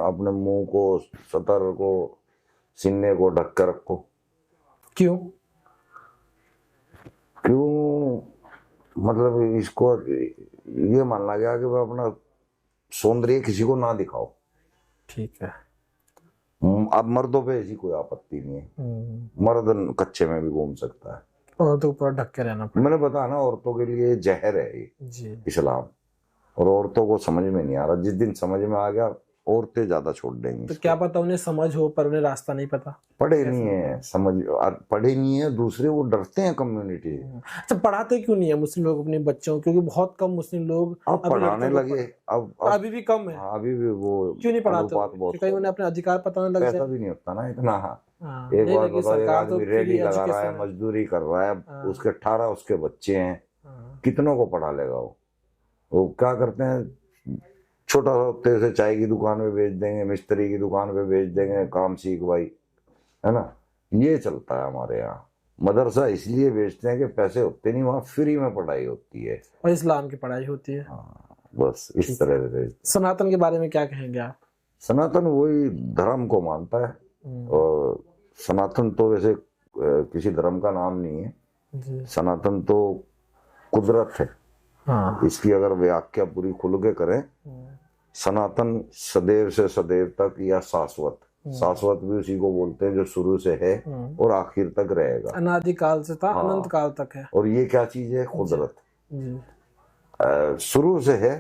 अपने मुंह को, सतर को, सीने को ढक कर रखो। क्यों? क्यों मतलब इसको ये मानना गया कि वह अपना सौंदर्य किसी को ना दिखाओ। ठीक है। अब मर्दों पे ऐसी कोई आपत्ति नहीं है, मर्द कच्चे में भी घूम सकता है, और तो ऊपर ढक के रहना पड़ेगा। मैंने बताया ना, औरतों के लिए जहर है ये जी। इस्लाम, और औरतों को समझ में नहीं आ रहा। जिस दिन समझ में आ गया औरतें ज्यादा छोड़ देंगी तो इसको। क्या पता उन्हें समझ हो पर उन्हें रास्ता नहीं पता। पढ़े नहीं है, समझ पढ़े नहीं है, दूसरे वो डरते हैं कम्युनिटी। अच्छा, पढ़ाते क्यों नहीं है मुस्लिम लोग अपने बच्चों? क्योंकि बहुत कम मुस्लिम लोग अब अभी पढ़ाने लड़कों को लगे, अब अभी भी कम है। हाँ, अभी भी वो क्यों नहीं पढ़ाते? अनुपात बहुत कहीं उन्हें अपने अधिकार पता नहीं लग पैसा जाए। भी नहीं होता ना इतना। हाँ, एक नहीं बार लगी बताओ, एक सरकार तो आदमी फ्री रेडी लगा रहा एजुकेशन है, है। मजदूरी कर रहा है, हाँ। उसके 18 उसके बच्चे हैं, हाँ। कितनों को पढ़ा लेगा वो क्या करते हैं, छोटा होते से चाय की दुकान पे भेज देंगे, मिस्त्री की दुकान पे भेज देंगे, काम सीख भाई, है ना। ये चलता है हमारे यहाँ। मदरसा इसलिए भेजते हैं कि पैसे होते नहीं, वहाँ फ्री में पढ़ाई होती है और इस्लाम की पढ़ाई होती है। हाँ, बस इस तरह से भेजते हैं। सनातन के बारे में क्या कहेंगे आप? सनातन वही धर्म को मानता है, और सनातन तो वैसे किसी धर्म का नाम नहीं है। जी। सनातन तो कुदरत है। हाँ। इसकी अगर व्याख्या पूरी खुल के करें, सनातन सदैव से सदैव तक या शाश्वत, शाश्वत भी उसी को बोलते हैं जो शुरू से है और आखिर तक रहेगा, अनादिकाल से था, हाँ। अनंत काल तक है। और ये क्या चीज है? कुदरत। जी। शुरू से है,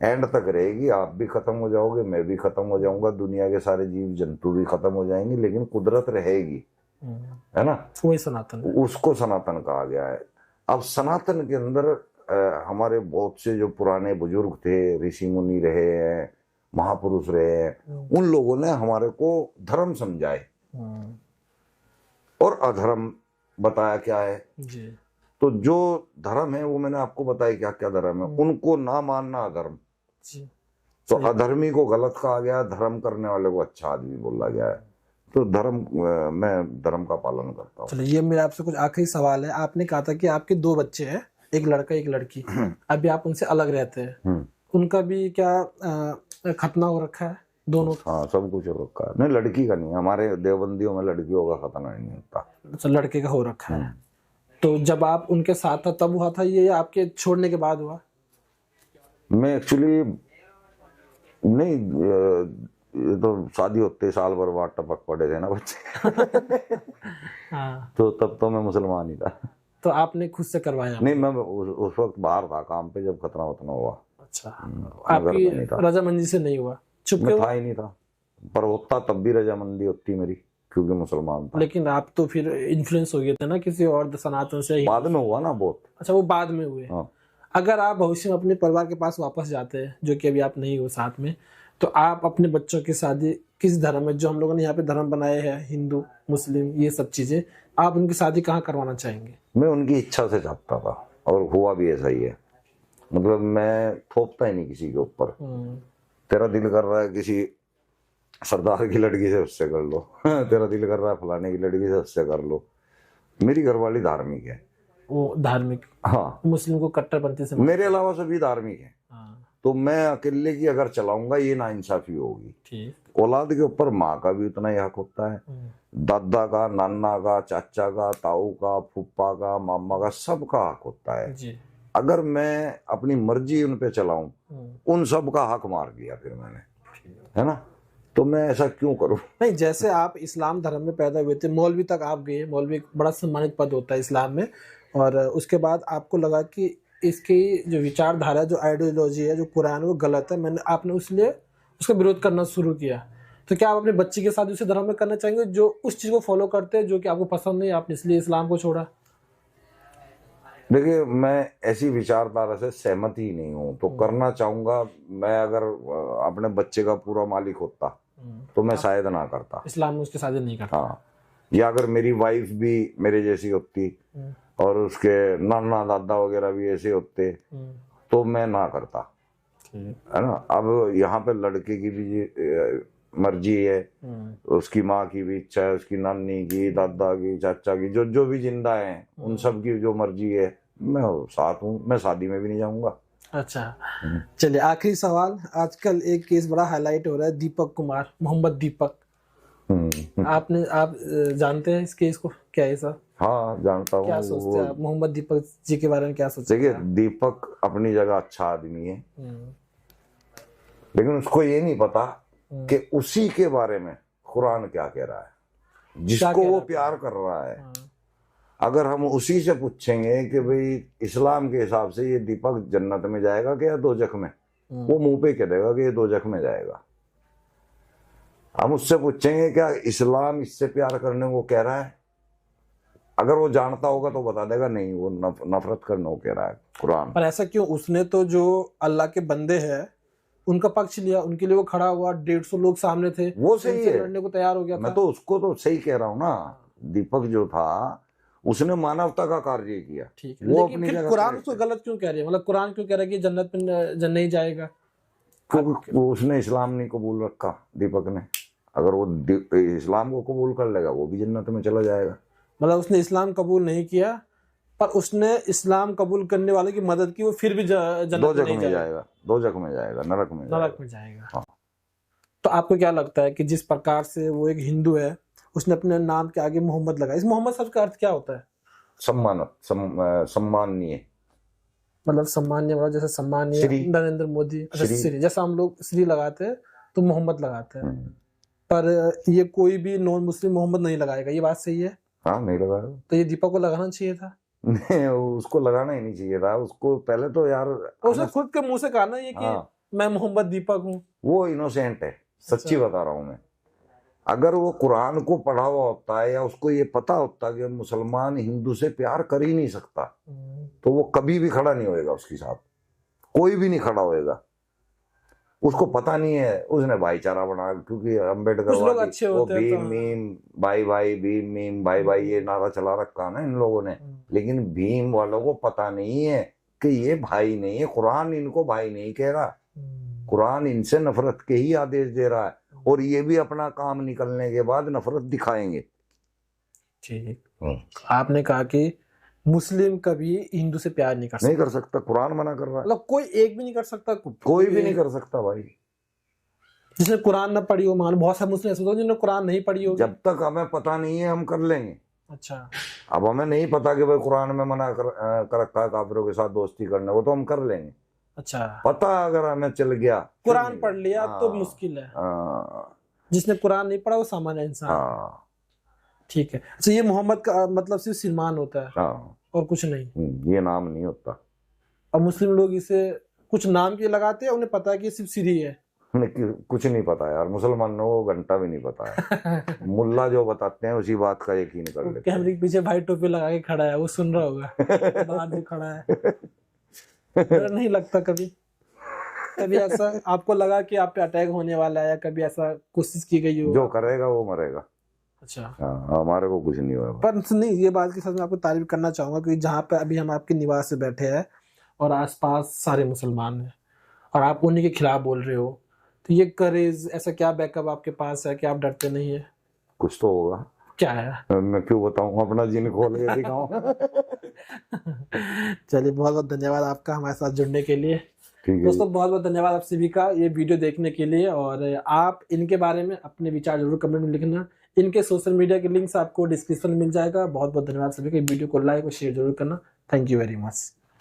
एंड तक रहेगी। आप भी खत्म हो जाओगे, मैं भी खत्म हो जाऊंगा, दुनिया के सारे जीव जंतु भी खत्म हो जाएंगे, लेकिन कुदरत रहेगी, है ना। वही सनातन है। उसको सनातन कहा गया है। अब सनातन के अंदर हमारे बहुत से जो पुराने बुजुर्ग थे, ऋषि मुनि रहे हैं, महापुरुष रहे हैं, उन लोगों ने हमारे को धर्म समझाए और अधर्म बताया क्या है। जी। तो जो धर्म है वो मैंने आपको बताया क्या क्या धर्म है, उनको ना मानना अधर्म। जी। तो अधर्मी को गलत कहा गया, धर्म करने वाले को अच्छा आदमी बोला गया है। तो धर्म, मैं धर्म का पालन करता हूँ। चलो, ये मेरा आपसे कुछ आखिरी सवाल है। आपने कहा था कि आपके 2 बच्चे हैं, एक लड़का एक लड़की, अभी आप उनसे अलग रहते हैं, उनका भी क्या खतना हो रखा है दोनों? हाँ, सब कुछ हो रखा है। नहीं, लड़की का नहीं, हमारे देवबंदियों में लड़कियों का खतना नहीं होता। अच्छा, लड़के का हो रखा है। तो जब आप उनके साथ था तब हुआ था ये, या आपके छोड़ने के बाद हुआ? मैं एक्चुअली नहीं, ये तो शादी होते साल भर बाद टपक पड़े थे ना बच्चे। हाँ। तो तब तो मैं मुसलमान ही था। तो आपने खुद से करवाया? नहीं, मैं उस वक्त बाहर था काम पे जब खतना वतना हुआ। अच्छा, घर में नहीं था। आपकी रजामंदी से नहीं हुआ? चुप मैं था ही नहीं था, पर होता तब भी रजामंदी होती मेरी, क्योंकि मुसलमान था। लेकिन आप तो फिर इन्फ्लुएंस हो गए थे ना किसी और सनातन से? बाद में हुआ ना बहुत। अच्छा, वो बाद में हुए। हाँ। अगर आप भविष्य में अपने परिवार के पास वापस जाते हैं, जो कि अभी आप नहीं हो साथ में, तो आप अपने बच्चों की शादी किस धर्म में, जो हम लोगों ने यहाँ पे धर्म बनाए हैं, हिंदू मुस्लिम ये सब चीजें, आप उनकी शादी कहाँ करवाना चाहेंगे? मैं उनकी इच्छा से चाहता था और हुआ भी ऐसा ही है। मतलब मैं थोपता ही नहीं किसी के ऊपर। तेरा दिल कर रहा है किसी सरदार की लड़की से, उससे कर लो। तेरा दिल कर रहा है फलाने की लड़की से, उससे कर लो। मेरी घरवाली धार्मिक है। वो धार्मिक? हाँ। मुस्लिम को कट्टरपंथी से? मेरे अलावा सभी धार्मिक है। हाँ। तो मैं अकेले की अगर चलाऊंगा ये नाइंसाफी होगी। ठीक। औलाद के ऊपर माँ का भी उतना ही हक होता है, दादा का, नाना का, चाचा का, ताऊ का, फूफा का, मामा का, सबका हक होता है जी। अगर मैं अपनी मर्जी उन पे चलाऊं, उन सब का हक मार दिया फिर मैंने, है ना। तो मैं ऐसा क्यों करूं? नहीं, जैसे आप इस्लाम धर्म में पैदा हुए थे, मौलवी तक आप गए, मौलवी एक बड़ा सम्मानित पद होता है इस्लाम में, और उसके बाद आपको लगा कि इसकी जो विचारधारा, जो आइडियोलॉजी है, जो कुरान, वो गलत है, आपने उसलिए उसका विरोध करना शुरू किया। तो क्या आप अपने बच्चे के साथ उसी धर्म में करना चाहेंगे जो उस चीज को फॉलो करते हैं जो कि आपको पसंद नहीं, आपने इसलिए इस्लाम को छोड़ा? देखिए, मैं ऐसी विचारधारा से सहमत ही नहीं हूँ, तो करना चाहूंगा। मैं अगर अपने बच्चे का पूरा मालिक होता तो मैं शायद ना करता। इस्लाम में उसके शादी नहीं करता? हाँ। या अगर मेरी वाइफ भी मेरे जैसी होती और उसके नाना दादा वगैरह भी ऐसे होते तो मैं ना करता। है ना। अब यहाँ पे लड़के की भी मर्जी है, उसकी माँ की भी इच्छा है, उसकी नानी की, दादा की, चाचा की, जो जो भी जिंदा हैं उन सब की जो मर्जी है, मैं साथ हूँ। मैं शादी में भी नहीं जाऊंगा। अच्छा, चलिए आखिरी सवाल। आजकल एक केस बड़ा हाईलाइट हो रहा है, दीपक कुमार, मोहम्मद दीपक। आप जानते हैं इस केस को, क्या है सर? हाँ जानता हूँ। क्या सोचते हैं आप मोहम्मद दीपक जी के बारे में, क्या सोचते हैं? देखिए, दीपक अपनी जगह अच्छा आदमी है, लेकिन उसको ये नहीं पता कि उसी के बारे में कुरान क्या कह रहा है, जिसको वो प्यार कर रहा है। अगर हम उसी से पूछेंगे कि भाई इस्लाम के हिसाब से ये दीपक जन्नत में जाएगा क्या दोजख में, वो मुंह पे कह देगा कि ये दोजख में जाएगा। हम उससे पूछेंगे क्या इस्लाम इससे प्यार करने को कह रहा है, अगर वो जानता होगा तो बता देगा नहीं, वो नफरत करने को कह रहा है कुरान। पर ऐसा क्यों? उसने तो जो अल्लाह के बंदे हैं उनका पक्ष लिया, उनके लिए वो खड़ा हुआ, 150 लोग सामने थे, वो सही है, लड़ने को तैयार हो गया था। मैं तो उसको तो सही कह रहा हूँ ना। दीपक जो था उसने मानवता का कार्य किया। ठीक है, लेकिन फिर कुरान उसको गलत क्यों कह रही है? मतलब कुरान क्यों कह रहा है कि जन्नत में नहीं जाएगा? क्योंकि वो उसने इस्लाम नहीं कबूल रखा दीपक ने। अगर वो इस्लाम को कबूल कर लेगा वो भी जन्नत में चला जाएगा। मतलब उसने इस्लाम कबूल नहीं किया, पर उसने इस्लाम कबूल करने वाले की मदद की, वो फिर भी जन्नत में नहीं जाएगा। दोजख में जाएगा, नरक में जाएगा। हाँ। तो आपको क्या लगता है कि जिस प्रकार से वो एक हिंदू है, उसने अपने नाम के आगे मोहम्मद लगाया, इस मोहम्मद शब्द का अर्थ क्या होता है? सम्माननीय, मतलब सम्मान्य, मतलब जैसे सम्मानीय नरेंद्र मोदी, श्री, जैसा हम लोग श्री लगाते हैं तो मोहम्मद लगाते हैं, पर ये कोई भी नॉन मुस्लिम मोहम्मद नहीं लगाएगा, ये बात सही है? हाँ, नहीं लगाएगा। तो ये दीपक को लगाना चाहिए था? नहीं, उसको लगाना ही नहीं चाहिए था। उसको पहले तो यार उसने खुद के मुंह से कहा ना ये कि मैं मोहम्मद दीपक हूँ। वो इनोसेंट है, सच्ची बता रहा हूँ मैं। अगर वो कुरान को पढ़ा हुआ होता है या उसको ये पता होता कि मुसलमान हिंदू से प्यार कर ही नहीं सकता, तो वो कभी भी खड़ा नहीं होएगा उसके साथ, कोई भी नहीं खड़ा होएगा। उसको पता नहीं है, उसने भाईचारा बना, क्योंकि अम्बेडकर वो भीम मीम भाई भाई, भीम मीम भाई भाई, ये नारा चला रखा ना इन लोगों ने। लेकिन भीम वालों को पता नहीं है कि ये भाई नहीं है, कुरान इनको भाई नहीं कह रहा, कुरान इनसे नफरत के ही आदेश दे रहा है, और ये भी अपना काम निकलने के बाद नफरत दिखाएंगे। ठीक, आपने कहा कि मुस्लिम कभी हिंदू से प्यार नहीं कर सकता, कुरान मना कर रहा है। मतलब कोई एक भी नहीं कर सकता? कोई भी नहीं कर सकता भाई, जिसने कुरान ना पढ़ी हो। मान बहुत सारे मुस्लिम ऐसे होते हैं जिन्होंने कुरान नहीं पढ़ी हो। जब तक हमें पता नहीं है हम कर लेंगे। अच्छा, अब हमें नहीं पता कि भाई कुरान में मना कर रखा है काफिरों के साथ दोस्ती करने को, तो हम कर लेंगे। अच्छा, पता अगर हमें चल गया, कुरान पढ़ लिया तो मुश्किल है। जिसने कुरान नहीं पढ़ा वो सामान्य इंसान। ठीक है। अच्छा, ये मोहम्मद का मतलब सिर्फ सिलमान होता है और कुछ नहीं? ये नाम नहीं होता। और मुस्लिम लोग इसे कुछ नाम के लगाते हैं, उन्हें पता है कि सिर्फ सिरी है? कुछ नहीं पता यार, मुसलमानों को घंटा भी नहीं पता है। मुल्ला जो बताते हैं उसी बात का यकीन कर लेते हैं। कैमरे के पीछे भाई टोपी लगा के खड़ा है, वो सुन रहा होगा बाहर भी खड़ा है। नहीं लगता कभी ऐसा आपको लगा कि आप पे अटैक होने वाला है, या कभी ऐसा कोशिश की गई हो? जो करेगा वो मरेगा। अच्छा, हमारे को कुछ नहीं हुआ। पर नहीं, ये बात के साथ मैं आपको तारीफ करना चाहूंगा कि जहाँ पे अभी हम आपके निवास से बैठे हैं और आसपास सारे मुसलमान हैं और आप उन्हीं के खिलाफ बोल रहे हो, तो ये करेज, ऐसा क्या बैकअप आपके पास है कि आप डरते नहीं है? कुछ तो होगा। क्या है? मैं क्यों बताऊं, अपना जिन खोल के दिखाऊं। चलिए, बहुत बहुत धन्यवाद आपका हमारे साथ जुड़ने के लिए। दोस्तों, बहुत बहुत धन्यवाद आप सभी का ये वीडियो देखने के लिए, और आप इनके बारे में अपने विचार जरूर कमेंट में लिखना। इनके सोशल मीडिया के लिंक्स आपको डिस्क्रिप्शन में मिल जाएगा। बहुत बहुत धन्यवाद सभी का। वीडियो को लाइक और शेयर जरूर करना। Thank you very much.